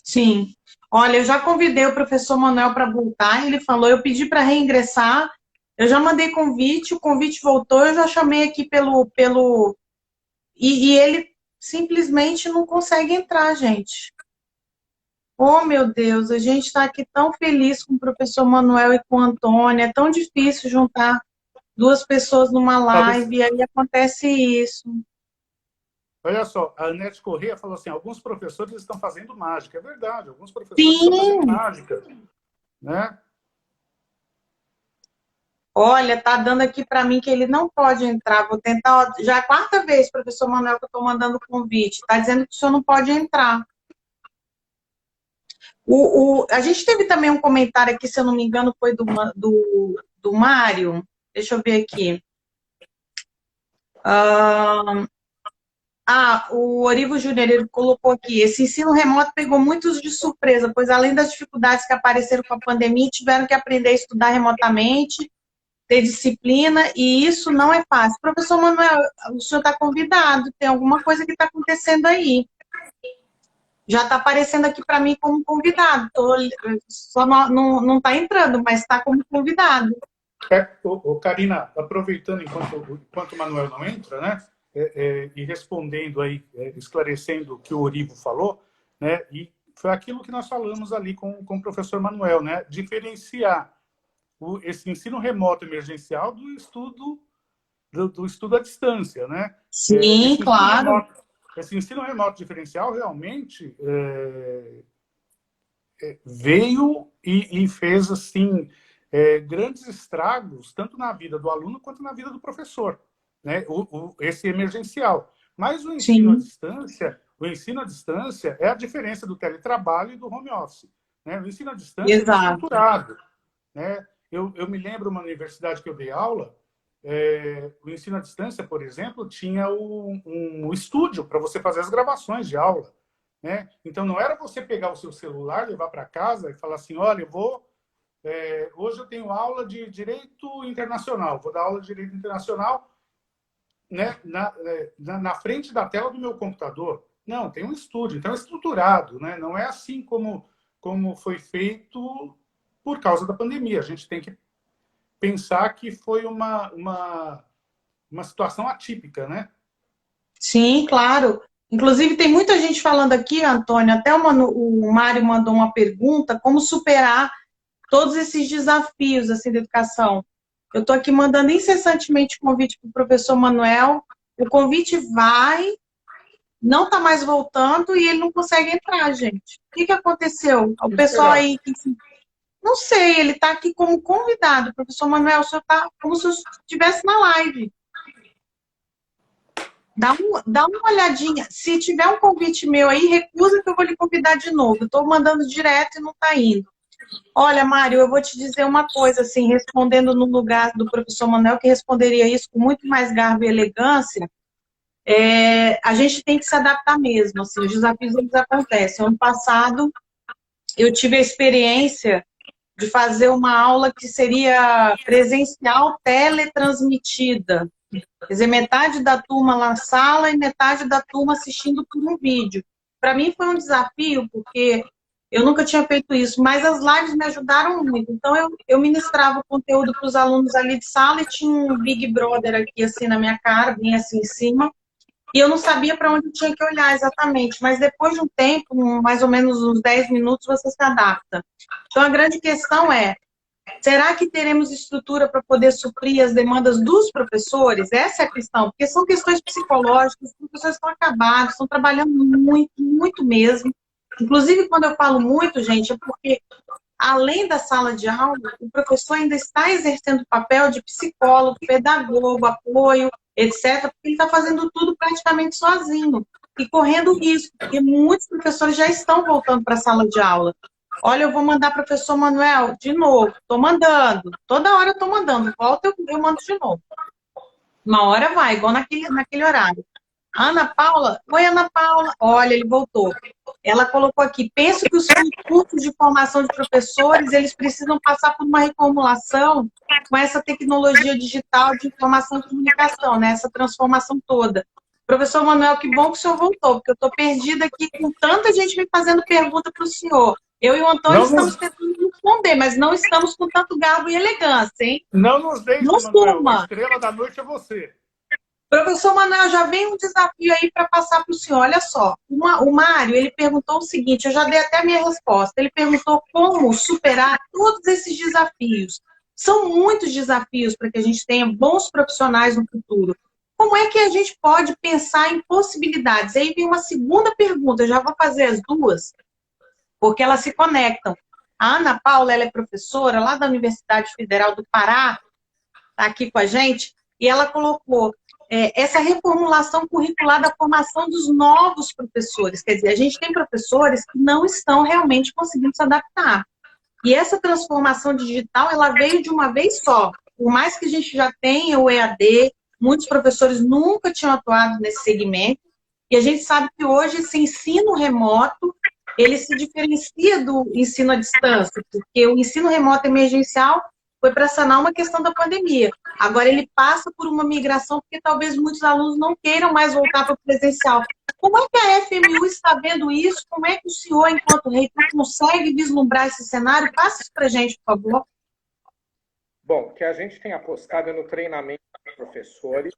Sim. Olha, eu já convidei o professor Manuel para voltar, ele falou, eu pedi para reingressar, eu já mandei convite, o convite voltou, eu já chamei aqui e ele simplesmente não consegue entrar, gente. Oh, meu Deus, a gente está aqui tão feliz com o professor Manuel e com a Antônia, é tão difícil juntar duas pessoas numa Talvez, live, e aí acontece isso. olha só, a Anete Corrêa falou assim, alguns professores estão fazendo mágica. É verdade, alguns professores estão fazendo Sim, mágica, né? olha, tá dando aqui para mim que ele não pode entrar. Vou tentar, ó, já é a quarta vez, professor Manuel, que eu estou mandando convite. Está dizendo que o senhor não pode entrar. A gente teve também um comentário aqui, se eu não me engano, foi do Mário. Deixa eu ver aqui. O Orivo Júnior, ele colocou aqui, esse ensino remoto pegou muitos de surpresa, pois além das dificuldades que apareceram com a pandemia, tiveram que aprender a estudar remotamente, ter disciplina, e isso não é fácil. Professor Manuel, o senhor está convidado, tem alguma coisa que está acontecendo aí. Já está aparecendo aqui para mim como convidado, só não está entrando, mas está como convidado. Karina, aproveitando enquanto o Manuel não entra, né? E respondendo aí, esclarecendo o que o Orivo falou, né? E foi aquilo que nós falamos ali com o professor Manuel, né? Diferenciar esse ensino remoto emergencial do estudo à distância, né? Sim, claro. Esse ensino remoto diferencial realmente veio e fez assim grandes estragos tanto na vida do aluno quanto na vida do professor, né? Esse emergencial. Mas o ensino à distância é a diferença do teletrabalho e do home office, né? O ensino à distância é estruturado, né? Eu me lembro uma universidade que eu dei aula, o ensino à distância, por exemplo, tinha um estúdio para você fazer as gravações de aula, né? Então, não era você pegar o seu celular, levar para casa e falar assim, olha, hoje eu tenho aula de Direito Internacional, vou dar aula de Direito Internacional, né, na frente da tela do meu computador. Não, tem um estúdio, então é estruturado, né? Não é assim como foi feito por causa da pandemia. A gente tem que pensar que foi uma situação atípica, né? Sim, claro. Inclusive, tem muita gente falando aqui, Antônio, até o Mário mandou uma pergunta, como superar todos esses desafios assim, da educação. Eu estou aqui mandando incessantemente convite para o professor Manuel, o convite não está mais voltando e ele não consegue entrar, gente. O que aconteceu? O pessoal aí, não sei, ele está aqui como convidado. Professor Manuel, o senhor está como se eu estivesse na live. Dá uma olhadinha. Se tiver um convite meu aí, recusa que eu vou lhe convidar de novo. Estou mandando direto e não está indo. Olha, Mário, eu vou te dizer uma coisa, assim, respondendo no lugar do professor Manuel, que responderia isso com muito mais garbo e elegância, a gente tem que se adaptar mesmo, assim, os desafios eles acontecem. Ano passado, eu tive a experiência de fazer uma aula que seria presencial teletransmitida. Quer dizer, metade da turma na sala e metade da turma assistindo por um vídeo. Para mim foi um desafio, porque eu nunca tinha feito isso, mas as lives me ajudaram muito. Então, eu ministrava o conteúdo para os alunos ali de sala e tinha um Big Brother aqui, assim, na minha cara, bem assim em cima, e eu não sabia para onde eu tinha que olhar exatamente, mas depois de um tempo, mais ou menos uns 10 minutos, você se adapta. Então, a grande questão é, será que teremos estrutura para poder suprir as demandas dos professores? Essa é a questão, porque são questões psicológicas, os professores estão acabados, estão trabalhando muito, muito mesmo. Inclusive, quando eu falo muito, gente, é porque, além da sala de aula, o professor ainda está exercendo o papel de psicólogo, pedagogo, apoio, etc., porque ele está fazendo tudo praticamente sozinho e correndo risco, porque muitos professores já estão voltando para a sala de aula. Olha, eu vou mandar professor Manuel de novo. Estou mandando. Toda hora eu estou mandando. Volta, eu mando de novo. Uma hora vai, igual naquele horário. Ana Paula, oi Ana Paula, olha, ele voltou. Ela colocou aqui, penso que os cursos de formação de professores, eles precisam passar por uma reformulação com essa tecnologia digital de informação e comunicação, né? Essa transformação toda. Professor Manuel, que bom que o senhor voltou, porque eu estou perdida aqui com tanta gente me fazendo pergunta para o senhor. Eu e o Antônio estamos tentando responder, mas não estamos com tanto garbo e elegância, hein? Não nos deixe, Manuel, a estrela da noite é você. Professor Manuel, já vem um desafio aí para passar para o senhor. Olha só, o Mário, ele perguntou o seguinte, eu já dei até a minha resposta. Ele perguntou como superar todos esses desafios. São muitos desafios para que a gente tenha bons profissionais no futuro. Como é que a gente pode pensar em possibilidades? Aí vem uma segunda pergunta, eu já vou fazer as duas, porque elas se conectam. A Ana Paula, ela é professora lá da Universidade Federal do Pará, está aqui com a gente, e ela colocou essa reformulação curricular da formação dos novos professores. Quer dizer, a gente tem professores que não estão realmente conseguindo se adaptar. E essa transformação digital, ela veio de uma vez só. Por mais que a gente já tenha o EAD, muitos professores nunca tinham atuado nesse segmento, e a gente sabe que hoje esse ensino remoto, ele se diferencia do ensino à distância, porque o ensino remoto emergencial foi para sanar uma questão da pandemia. Agora ele passa por uma migração, porque talvez muitos alunos não queiram mais voltar para o presencial. Como é que a FMU está vendo isso? Como é que o senhor, enquanto reitor, consegue vislumbrar esse cenário? Passe isso para a gente, por favor. Bom, o que a gente tem apostado é no treinamento dos professores,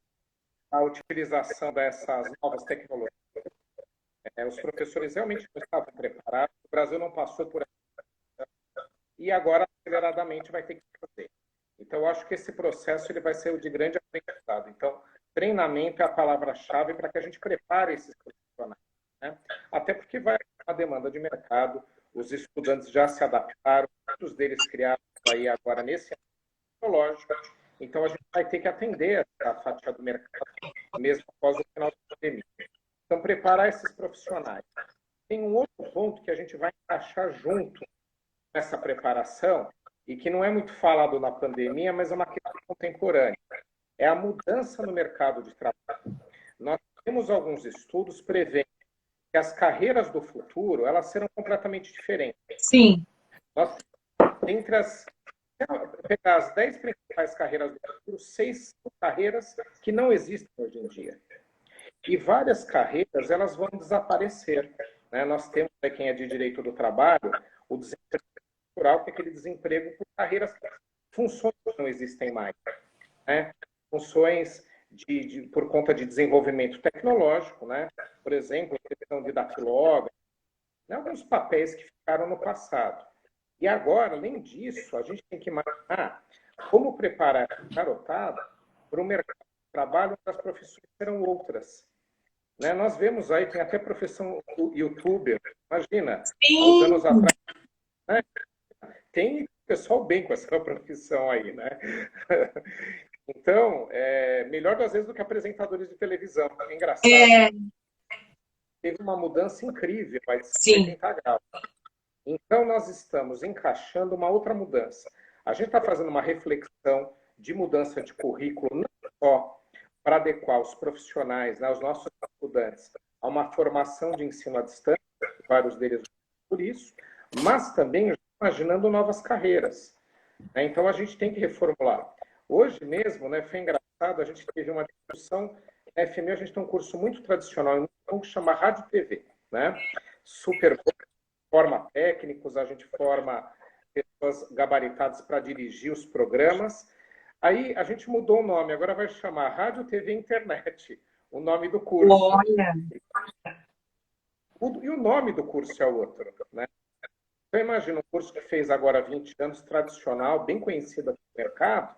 a utilização dessas novas tecnologias. Os professores realmente não estavam preparados, o Brasil não passou por essa, e agora, aceleradamente, vai ter que fazer. Então, eu acho que esse processo ele vai ser o de grande aprendizado. Então, treinamento é a palavra-chave para que a gente prepare esses profissionais, né? Até porque vai haver uma demanda de mercado, os estudantes já se adaptaram, muitos deles criaram aí agora nesse ano tecnológico, então a gente vai ter que atender a fatia do mercado, mesmo após o final da pandemia. Então, preparar esses profissionais. Tem um outro ponto que a gente vai encaixar junto nessa preparação, e que não é muito falado na pandemia, mas é uma questão contemporânea. É a mudança no mercado de trabalho. Nós temos alguns estudos prevendo que as carreiras do futuro, elas serão completamente diferentes. Sim. Nós, entre as... pegar as 10 principais carreiras do futuro, 6 são carreiras que não existem hoje em dia. E várias carreiras, elas vão desaparecer, né? Nós temos, quem é de direito do trabalho, o desemprego cultural, que é aquele desemprego por carreiras, funções que não existem mais, né? Funções por conta de desenvolvimento tecnológico, né? Por exemplo, a questão de datilógrafo, né? Alguns papéis que ficaram no passado. E agora, além disso, a gente tem que imaginar como preparar a garotada para o mercado de trabalho, onde as profissões serão outras. Né? Nós vemos aí, tem até profissão youtuber, imagina, uns anos atrás, né? Tem pessoal bem com essa profissão aí, né? Então, melhor às vezes do que apresentadores de televisão. É engraçado. Teve uma mudança incrível, vai de 180 graus. Então, nós estamos encaixando uma outra mudança. A gente está fazendo uma reflexão de mudança de currículo, não só para adequar os profissionais, né, os nossos estudantes, a uma formação de ensino à distância, vários deles por isso, mas também imaginando novas carreiras. Né? Então, a gente tem que reformular. Hoje mesmo, né, foi engraçado, a gente teve uma discussão, na FMU a gente tem um curso muito tradicional, muito bom, que chama Rádio TV, né? Super bom, forma técnicos, a gente forma pessoas gabaritadas para dirigir os programas. Aí a gente mudou o nome, agora vai chamar Rádio TV Internet, o nome do curso. Olha! E o nome do curso é outro, né? Então, imagina um curso que fez agora 20 anos, tradicional, bem conhecido no mercado,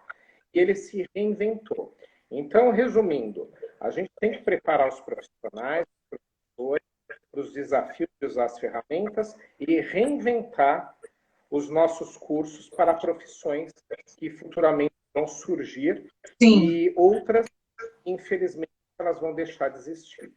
e ele se reinventou. Então, resumindo, a gente tem que preparar os profissionais, os professores, para os desafios de usar as ferramentas e reinventar os nossos cursos para profissões que futuramente vão surgir. Sim. E outras, infelizmente, elas vão deixar de existir.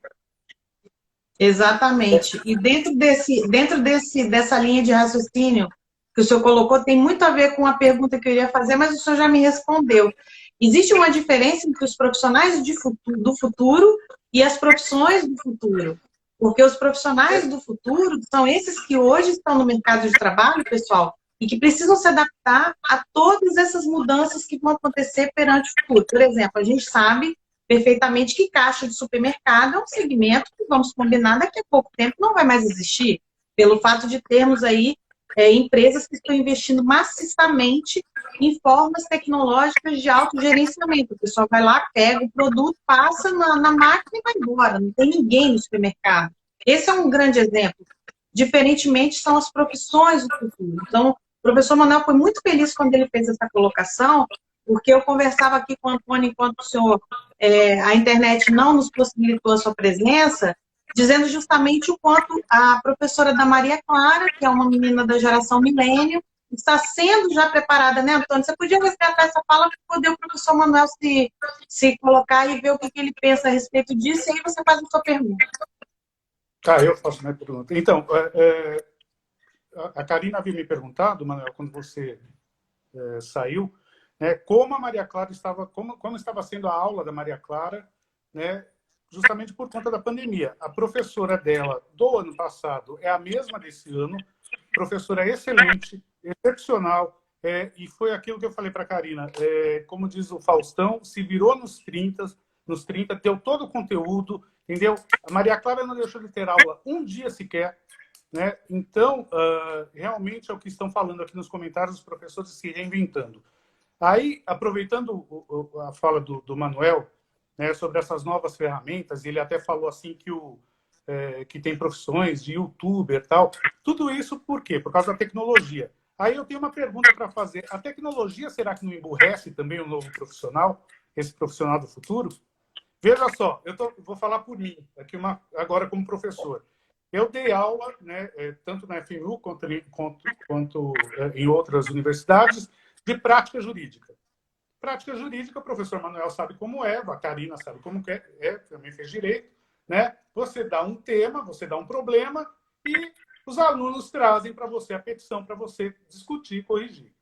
Exatamente. E dentro dessa linha de raciocínio que o senhor colocou, tem muito a ver com a pergunta que eu iria fazer, mas o senhor já me respondeu. Existe uma diferença entre os profissionais do futuro e as profissões do futuro. Porque os profissionais do futuro são esses que hoje estão no mercado de trabalho, pessoal, e que precisam se adaptar a todas essas mudanças que vão acontecer perante o futuro. Por exemplo, a gente sabe perfeitamente que caixa de supermercado é um segmento que, vamos combinar, daqui a pouco tempo não vai mais existir, pelo fato de termos aí empresas que estão investindo maciçamente em formas tecnológicas de autogerenciamento. O pessoal vai lá, pega o produto, passa na máquina e vai embora. Não tem ninguém no supermercado. Esse é um grande exemplo. Diferentemente, são as profissões do futuro. Então, o professor Manuel foi muito feliz quando ele fez essa colocação, porque eu conversava aqui com o Antônio enquanto o senhor, a internet não nos possibilitou a sua presença, dizendo justamente o quanto a professora da Maria Clara, que é uma menina da geração milênio, está sendo já preparada, né, Antônio? Você podia resgatar essa fala para poder o professor Manuel se colocar e ver o que ele pensa a respeito disso, e aí você faz a sua pergunta. Eu faço minha pergunta. Então, a Karina havia me perguntado, Manuel, quando você saiu, né, como a Maria Clara estava, como estava sendo a aula da Maria Clara, né, justamente por conta da pandemia. A professora dela do ano passado é a mesma desse ano, professora excelente, excepcional, e foi aquilo que eu falei para a Karina, como diz o Faustão, se virou nos 30, deu todo o conteúdo, entendeu? A Maria Clara não deixou de ter aula um dia sequer, né? Então, realmente é o que estão falando aqui nos comentários, os professores se reinventando. Aí, aproveitando a fala do Manuel, né, sobre essas novas ferramentas, ele até falou assim que tem profissões de youtuber e tal. Tudo isso por quê? Por causa da tecnologia. Aí eu tenho uma pergunta para fazer. A tecnologia, será que não emburrece também o novo profissional, esse profissional do futuro? Veja só, vou falar por mim, aqui agora como professor. Eu dei aula, né, tanto na FMU quanto em outras universidades, de prática jurídica. Prática jurídica, o professor Manuel sabe como é, a Karina sabe como é, também fez direito, né? Você dá um tema, você dá um problema e os alunos trazem para você a petição para você discutir e corrigir.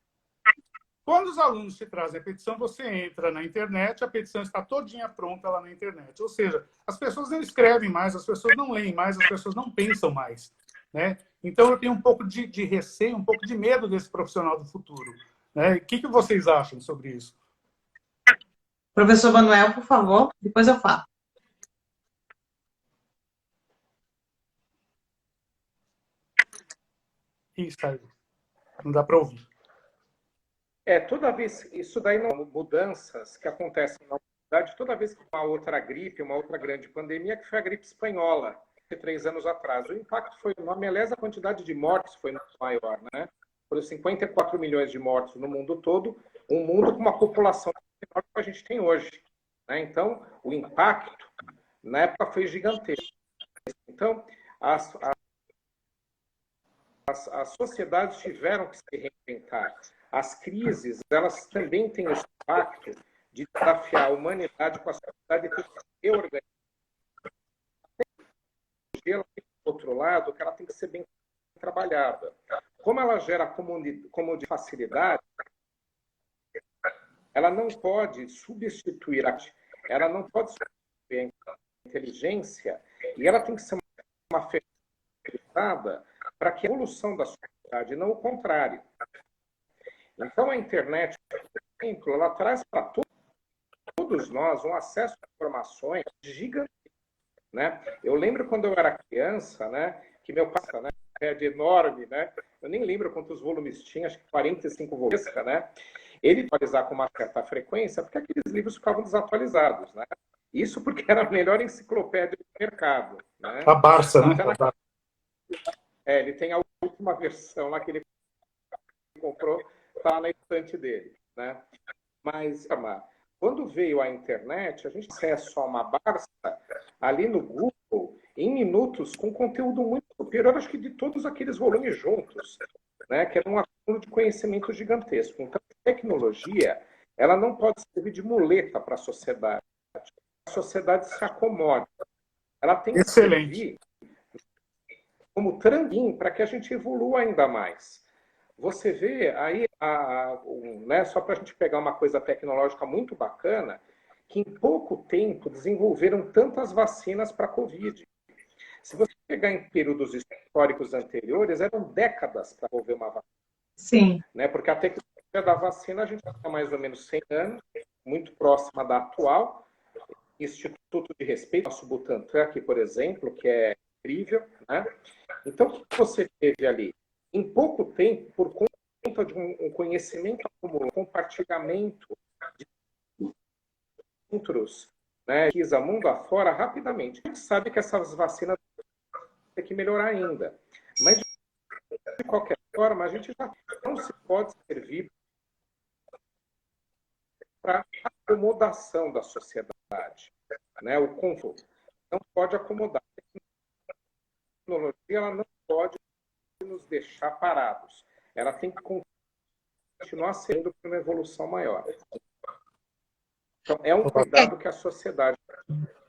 Quando os alunos te trazem a petição, você entra na internet, a petição está todinha pronta lá na internet. Ou seja, as pessoas não escrevem mais, as pessoas não leem mais, as pessoas não pensam mais, né? Então eu tenho um pouco de receio, um pouco de medo desse profissional do futuro, né? O que vocês acham sobre isso? Professor Manuel, por favor, depois eu falo. Isso aí. Não dá para ouvir. Toda vez, isso daí não mudanças que acontecem na humanidade, toda vez que uma outra gripe, uma outra grande pandemia, que foi a gripe espanhola, 3 anos atrás. O impacto foi enorme, aliás, a quantidade de mortes foi muito maior, né? Foram 54 milhões de mortos no mundo todo, um mundo com uma população menor que a gente tem hoje, né? Então, o impacto, na época, foi gigantesco. Então, as sociedades tiveram que se reinventar. As crises, elas também têm esse impacto de desafiar a humanidade com a sociedade e ter que se reorganizar. Por outro lado, que ela tem que ser bem trabalhada. Como ela gera como de facilidade, ela não pode substituir ela não pode substituir a inteligência, e ela tem que ser uma ferramenta para que a evolução da sociedade, não o contrário. Então, a internet, por exemplo, ela traz para todos nós um acesso a informações gigantesco, né? Eu lembro quando eu era criança, né, que meu pai, né, é de enorme, né? Eu nem lembro quantos volumes tinha, acho que 45 volumes, né? Ele atualizar com uma certa frequência, porque aqueles livros ficavam desatualizados, né? Isso porque era a melhor enciclopédia do mercado, né? A Barça, né? Ele tem a última versão lá que ele comprou, está na estante dele, né? Mas quando veio a internet, a gente acesso a uma Barça ali no Google em minutos com conteúdo muito superior, acho que de todos aqueles volumes juntos, né? Que era um acúmulo de conhecimento gigantesco. Então, a tecnologia, ela não pode servir de muleta para a sociedade. A sociedade se acomoda. Ela tem que servir como trampolim para que a gente evolua ainda mais. Você vê aí, né, só para a gente pegar uma coisa tecnológica muito bacana, que em pouco tempo desenvolveram tantas vacinas para a Covid. Se você pegar em períodos históricos anteriores, eram décadas para desenvolver uma vacina. Sim. Né? Porque a tecnologia da vacina, a gente está mais ou menos 100 anos, muito próxima da atual. Instituto de Respeito, nosso Butantan aqui, por exemplo, que é incrível. Né? Então, o que você teve ali? Em pouco tempo, por conta de um conhecimento acumulado, compartilhamento de centros, né, que a mundo afora rapidamente. A gente sabe que essas vacinas tem que melhorar ainda. Mas, de qualquer forma, a gente já não se pode servir para acomodação da sociedade. Né? O conforto não pode acomodar. A tecnologia ela não pode nos deixar parados. Ela tem que continuar sendo para uma evolução maior. Então, é um cuidado que a sociedade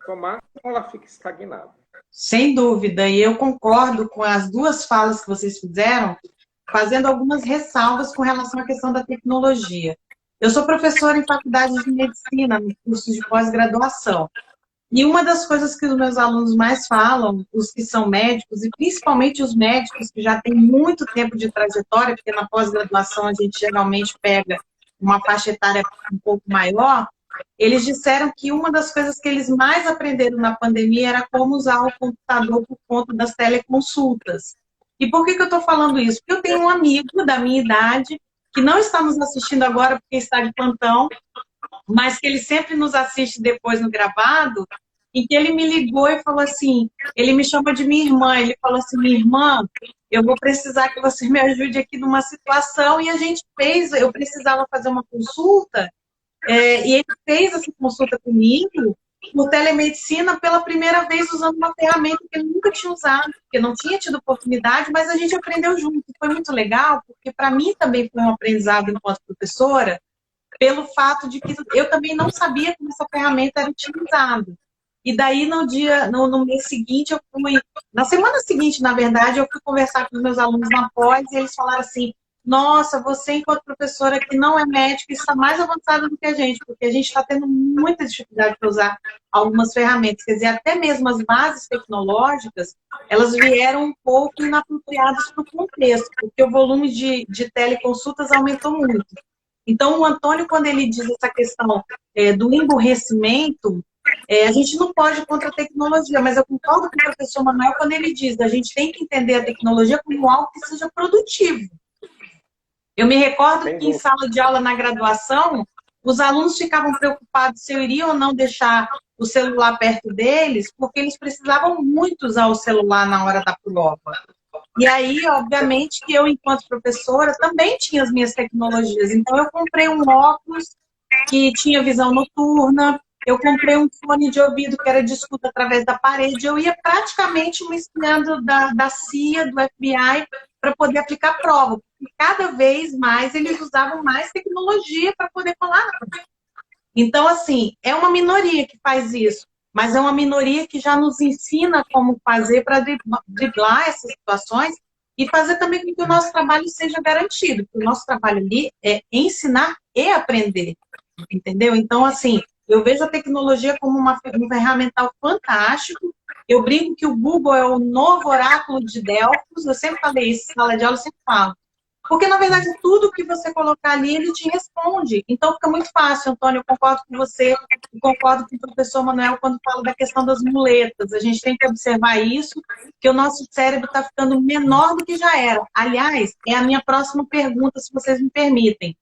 tomar, senão ela fica estagnada. Sem dúvida, e eu concordo com as duas falas que vocês fizeram, fazendo algumas ressalvas com relação à questão da tecnologia. Eu sou professora em faculdade de medicina, no curso de pós-graduação. E uma das coisas que os meus alunos mais falam, os que são médicos, e principalmente os médicos que já têm muito tempo de trajetória, porque na pós-graduação a gente geralmente pega uma faixa etária um pouco maior, eles disseram que uma das coisas que eles mais aprenderam na pandemia era como usar o computador por conta das teleconsultas. E por que eu estou falando isso? Porque eu tenho um amigo da minha idade, que não está nos assistindo agora porque está de plantão, mas que ele sempre nos assiste depois no gravado, em que ele me ligou e falou assim, ele me chama de minha irmã, ele falou assim, minha irmã, eu vou precisar que você me ajude aqui numa situação, e a gente fez, eu precisava fazer uma consulta, e ele fez essa consulta comigo, por telemedicina, pela primeira vez usando uma ferramenta que ele nunca tinha usado, porque não tinha tido oportunidade, mas a gente aprendeu junto, foi muito legal, porque para mim também foi um aprendizado enquanto professora, pelo fato de que eu também não sabia como essa ferramenta era utilizada. E daí, no mês seguinte, na semana seguinte, na verdade, eu fui conversar com os meus alunos na pós, e eles falaram assim, nossa, você, enquanto professora que não é médica, está mais avançada do que a gente, porque a gente está tendo muita dificuldade para usar algumas ferramentas. Quer dizer, até mesmo as bases tecnológicas, elas vieram um pouco inapropriadas para o contexto, porque o volume de teleconsultas aumentou muito. Então, o Antônio, quando ele diz essa questão do emburrecimento, a gente não pode ir contra a tecnologia, mas eu concordo com o professor Manuel quando ele diz, a gente tem que entender a tecnologia como algo que seja produtivo. Eu me recordo que em sala de aula na graduação, os alunos ficavam preocupados se eu iria ou não deixar o celular perto deles, porque eles precisavam muito usar o celular na hora da prova. E aí, obviamente, que eu, enquanto professora, também tinha as minhas tecnologias. Então, eu comprei um óculos que tinha visão noturna, eu comprei um fone de ouvido que era de escuta através da parede, eu ia praticamente me espiando da CIA, do FBI, para poder aplicar prova. Porque cada vez mais eles usavam mais tecnologia para poder falar. Então, assim, é uma minoria que faz isso, mas é uma minoria que já nos ensina como fazer para driblar essas situações e fazer também com que o nosso trabalho seja garantido. Porque o nosso trabalho ali é ensinar e aprender, entendeu? Então, assim, eu vejo a tecnologia como um ferramental fantástico. Eu brinco que o Google é o novo oráculo de Delfos. Eu sempre falei isso, em sala de aula eu sempre falo. Porque, na verdade, tudo que você colocar ali, ele te responde. Então, fica muito fácil, Antônio. Eu concordo com você, eu concordo com o professor Manuel quando fala da questão das muletas. A gente tem que observar isso, que o nosso cérebro está ficando menor do que já era. Aliás, é a minha próxima pergunta, se vocês me permitem.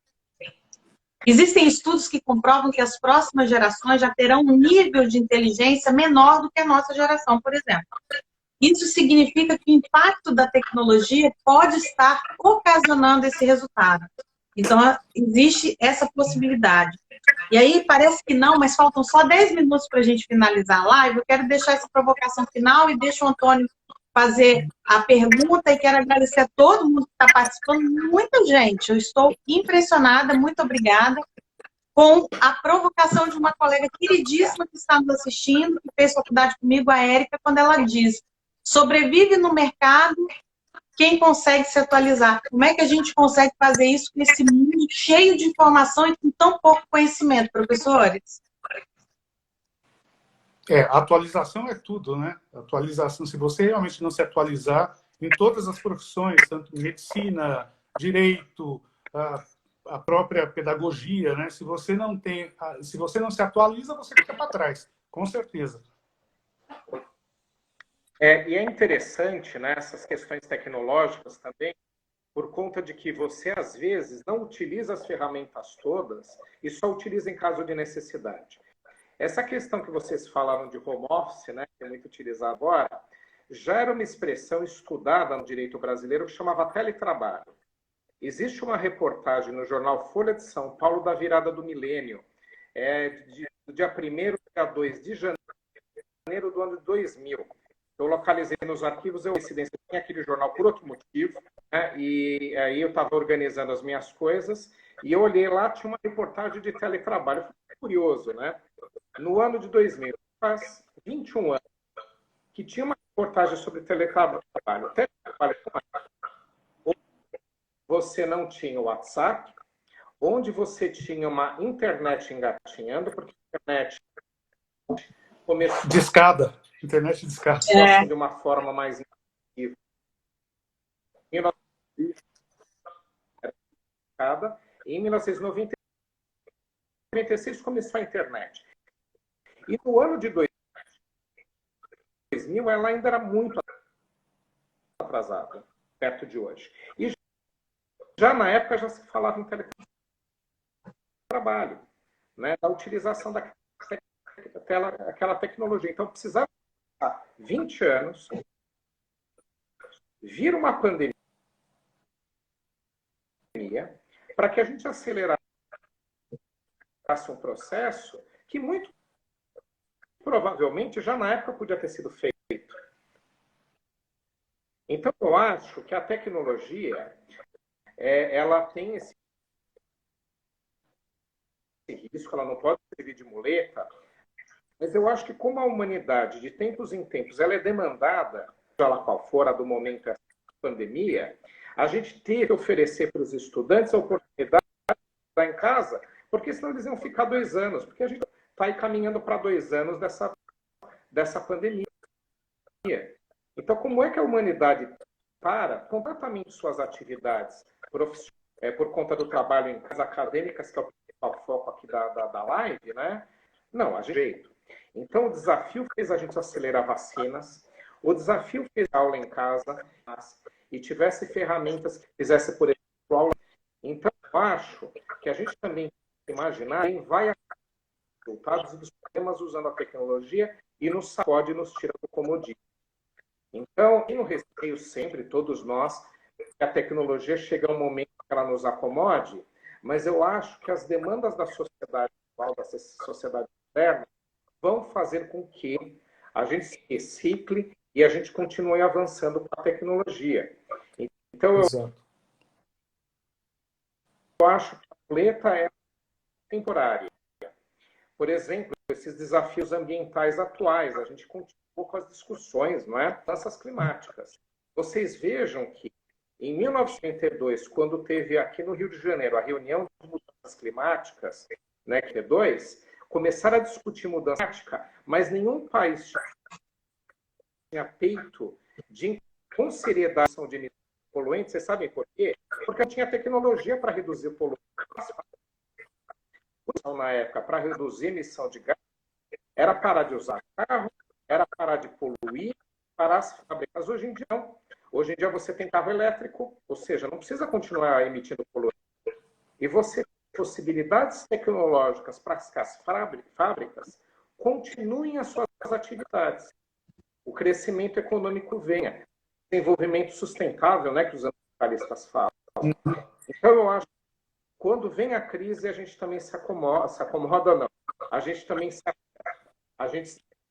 Existem estudos que comprovam que as próximas gerações já terão um nível de inteligência menor do que a nossa geração, por exemplo. Isso significa que o impacto da tecnologia pode estar ocasionando esse resultado. Então, existe essa possibilidade. E aí, parece que não, mas faltam só 10 minutos para a gente finalizar a live. Eu quero deixar essa provocação final e deixo o Antônio fazer a pergunta e quero agradecer a todo mundo que está participando. Muita gente, eu estou impressionada, muito obrigada, com a provocação de uma colega queridíssima que está nos assistindo, que fez faculdade comigo, a Érica, quando ela diz: sobrevive no mercado quem consegue se atualizar. Como é que a gente consegue fazer isso com esse mundo cheio de informação e com tão pouco conhecimento, professores? Atualização é tudo, né? Atualização, se você realmente não se atualizar em todas as profissões, tanto medicina, direito, a própria pedagogia, né? Se você não se atualiza, você fica para trás, com certeza. E é interessante, né, essas questões tecnológicas também, por conta de que você, às vezes, não utiliza as ferramentas todas e só utiliza em caso de necessidade. Essa questão que vocês falaram de home office, né, que é muito utilizada agora, já era uma expressão estudada no direito brasileiro que chamava teletrabalho. Existe uma reportagem no jornal Folha de São Paulo da virada do milênio, do dia 1º a 2 de janeiro do ano de 2000. Eu localizei nos arquivos, eu tinha aquele jornal por outro motivo, né? E aí eu estava organizando as minhas coisas e eu olhei lá, tinha uma reportagem de teletrabalho. Foi curioso, né? No ano de 2000, faz 21 anos, que tinha uma reportagem sobre teletrabalho. Você não tinha o WhatsApp, onde você tinha uma internet engatinhando, porque a internet começou discada, internet discada. De uma forma mais intensiva. Em 1996 começou a internet. E no ano de 2000 ela ainda era muito atrasada, perto de hoje. E já na época já se falava em teletrabalho, né, da utilização daquela tecnologia. Então precisava 20 anos, vir uma pandemia, para que a gente acelerasse um processo que muito provavelmente já na época podia ter sido feito. Então eu acho que a tecnologia ela tem esse risco, ela não pode servir de muleta, mas eu acho que como a humanidade, de tempos em tempos, ela é demandada, seja lá qual for a do momento da pandemia, a gente teve que oferecer para os estudantes a oportunidade de estar em casa, porque senão eles iam ficar 2 anos, porque a gente está aí caminhando para 2 anos dessa pandemia. Então, como é que a humanidade para completamente suas atividades profissionais, por conta do trabalho em casas acadêmicas, que é o principal foco aqui da live, né? Não, a jeito. Então, o desafio fez a gente acelerar vacinas, o desafio fez a aula em casa e tivesse ferramentas que fizesse, por exemplo, aula. Então, eu acho que a gente também tem que imaginar quem vai resultados e dos problemas usando a tecnologia e nos sacode e nos tira do comodismo. Então, tem o receio sempre, todos nós, que a tecnologia chega um momento que ela nos acomode, mas eu acho que as demandas da sociedade atual, da sociedade moderna, vão fazer com que a gente se recicle e a gente continue avançando com a tecnologia. Então, eu acho que a muleta é temporária. Por exemplo, esses desafios ambientais atuais, a gente continua com as discussões, não é? Mudanças climáticas. Vocês vejam que em 1982, quando teve aqui no Rio de Janeiro a reunião de mudanças climáticas, né, que é 2, começaram a discutir mudança climática, mas nenhum país tinha peito de com seriedade de emissão de poluentes. Vocês sabem por quê? Porque não tinha tecnologia para reduzir o poluente. Na época, para reduzir a emissão de gás, era parar de usar carro, era parar de poluir, parar as fábricas. Hoje em dia, não. Hoje em dia você tem carro elétrico, ou seja, não precisa continuar emitindo poluente. E você tem possibilidades tecnológicas para que as fábricas continuem as suas atividades. O crescimento econômico venha. Desenvolvimento sustentável, né, que os ambientalistas falam. Então, eu acho que quando vem a crise, a gente também se acomoda não. A gente também se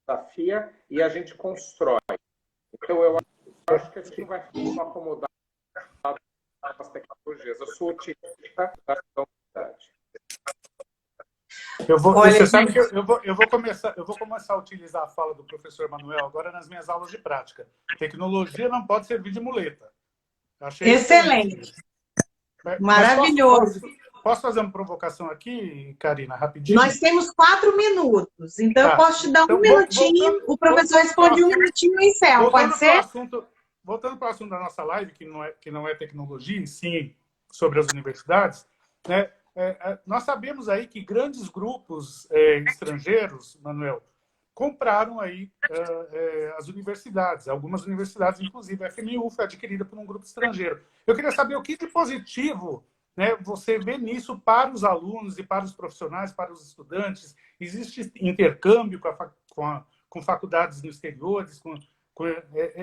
desafia e a gente constrói. Então, eu acho que a gente não vai acomodar as tecnologias. Eu sou otimista da humanidade. Você sabe que eu vou começar a utilizar a fala do professor Manuel agora nas minhas aulas de prática. Tecnologia não pode servir de muleta. Achei excelente. Maravilhoso. posso fazer uma provocação aqui, Karina, rapidinho? Nós temos 4 minutos, então eu posso te dar então, um minutinho, o professor responde um minutinho e encerra, pode ser? Voltando para o assunto da nossa live, que não é tecnologia, e sim sobre as universidades, né? Nós sabemos aí que grandes grupos estrangeiros, Manuel, compraram aí as universidades, algumas universidades, inclusive a FMU foi adquirida por um grupo estrangeiro. Eu queria saber o que de positivo, né, você vê nisso para os alunos e para os profissionais, para os estudantes. Existe intercâmbio com faculdades no exterior?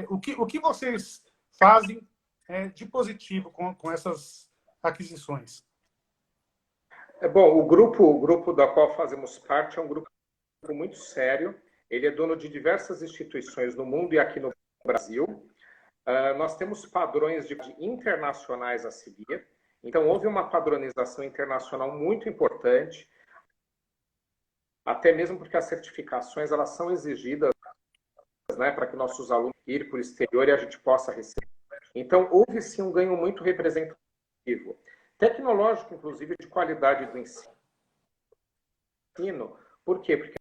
O que vocês fazem de positivo com essas aquisições? Bom, o grupo da qual fazemos parte é um grupo muito sério. Ele é dono de diversas instituições no mundo e aqui no Brasil. Nós temos padrões internacionais a seguir. Então, houve uma padronização internacional muito importante, até mesmo porque as certificações elas são exigidas, né, para que nossos alunos irem para o exterior e a gente possa receber. Então, houve sim um ganho muito representativo, tecnológico, inclusive, de qualidade do ensino. Por quê? Porque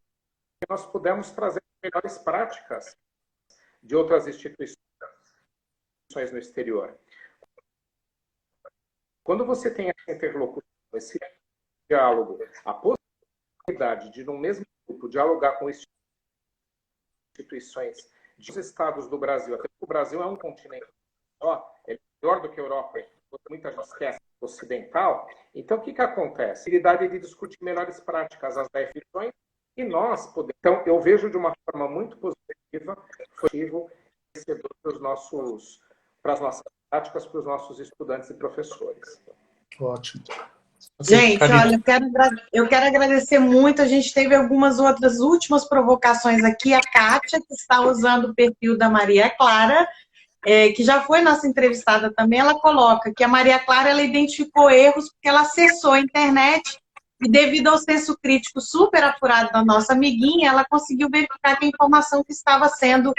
nós pudemos trazer melhores práticas de outras instituições no exterior. Quando você tem essa interlocução, esse diálogo, a possibilidade de, no mesmo grupo, dialogar com instituições dos estados do Brasil, até porque o Brasil é um continente só, é melhor do que a Europa, muita gente esquece, ocidental. Então, o que acontece? A possibilidade de discutir melhores práticas, as definições, e nós podemos. Então, eu vejo de uma forma muito positiva, para as nossas práticas, para os nossos estudantes e professores. Ótimo. Gente, olha, eu quero agradecer muito. A gente teve algumas outras últimas provocações aqui. A Kátia, que está usando o perfil da Maria Clara, que já foi nossa entrevistada também, ela coloca que a Maria Clara ela identificou erros porque ela acessou a internet e devido ao senso crítico super apurado da nossa amiguinha, ela conseguiu verificar que a informação que estava sendo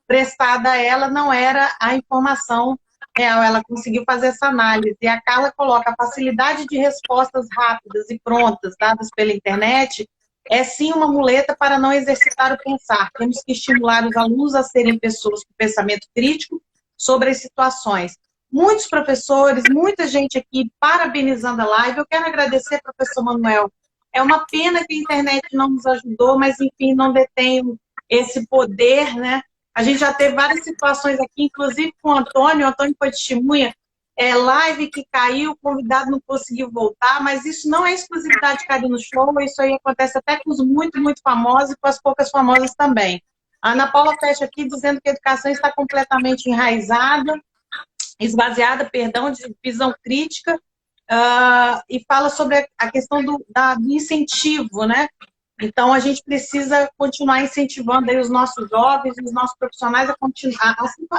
prestada a ela não era a informação real. Ela conseguiu fazer essa análise. E a Carla coloca a facilidade de respostas rápidas e prontas dadas pela internet é sim uma muleta para não exercitar o pensar. Temos que estimular os alunos a serem pessoas com pensamento crítico sobre as situações. Muitos professores, muita gente aqui parabenizando a live. Eu quero agradecer, professor Manuel. É uma pena que a internet não nos ajudou, mas, enfim, não detém esse poder, né? A gente já teve várias situações aqui, inclusive com o Antônio foi testemunha, live que caiu, o convidado não conseguiu voltar, mas isso não é exclusividade de Carinho no Show, isso aí acontece até com os muito, muito famosos e com as poucas famosas também. A Ana Paula fecha aqui dizendo que a educação está completamente enraizada, esvaziada, perdão, de visão crítica, e fala sobre a questão do incentivo, né? Então, a gente precisa continuar incentivando aí os nossos jovens, os nossos profissionais a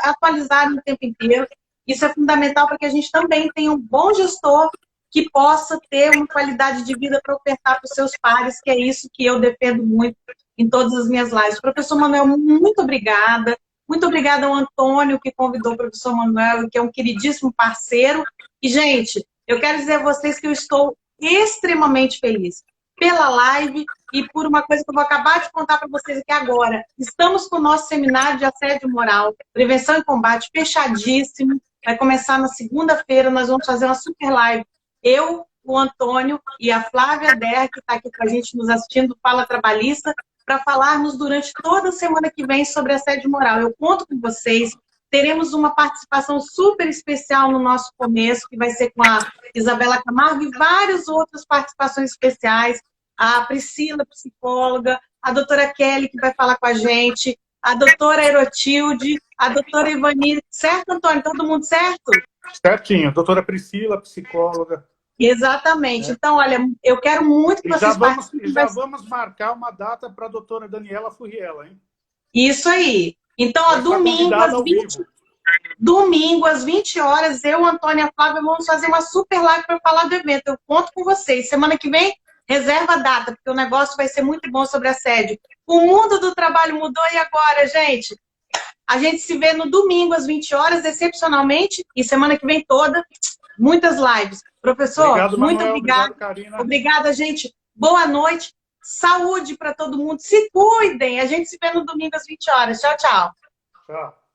atualizarem o tempo inteiro. Isso é fundamental para que a gente também tenha um bom gestor que possa ter uma qualidade de vida para ofertar para os seus pares, que é isso que eu defendo muito em todas as minhas lives. Professor Manuel, muito obrigada. Muito obrigada ao Antônio, que convidou o professor Manuel, que é um queridíssimo parceiro. E, gente, eu quero dizer a vocês que eu estou extremamente feliz pela live e por uma coisa que eu vou acabar de contar para vocês aqui agora. Estamos com o nosso seminário de assédio moral, prevenção e combate fechadíssimo. Vai começar na segunda-feira, nós vamos fazer uma super live. Eu, o Antônio e a Flávia Der, que está aqui com a gente nos assistindo, Fala Trabalhista, para falarmos durante toda a semana que vem sobre assédio moral. Eu conto com vocês. Teremos uma participação super especial no nosso começo, que vai ser com a Isabela Camargo e várias outras participações especiais. A Priscila, psicóloga, a doutora Kelly, que vai falar com a gente, a doutora Erotilde, a doutora Ivani. Certo, Antônio? Todo mundo certo? Certinho. Doutora Priscila, psicóloga. Exatamente. Então, olha, eu quero muito que vocês participem. Já vamos marcar uma data para a doutora Daniela Furriela, hein? Isso aí. Então, ó, domingo, às 20 horas, eu, Antônio e a Flávia vamos fazer uma super live para falar do evento. Eu conto com vocês. Semana que vem, reserva a data, porque o negócio vai ser muito bom sobre assédio. O mundo do trabalho mudou e agora, gente? A gente se vê no domingo, às 20 horas, excepcionalmente, e semana que vem toda, muitas lives. Professor, Obrigado, muito Manuel. obrigada. Obrigado, Karina. Obrigada, gente. Boa noite. Saúde para todo mundo. Se cuidem. A gente se vê no domingo às 20 horas. Tchau, tchau. Tchau.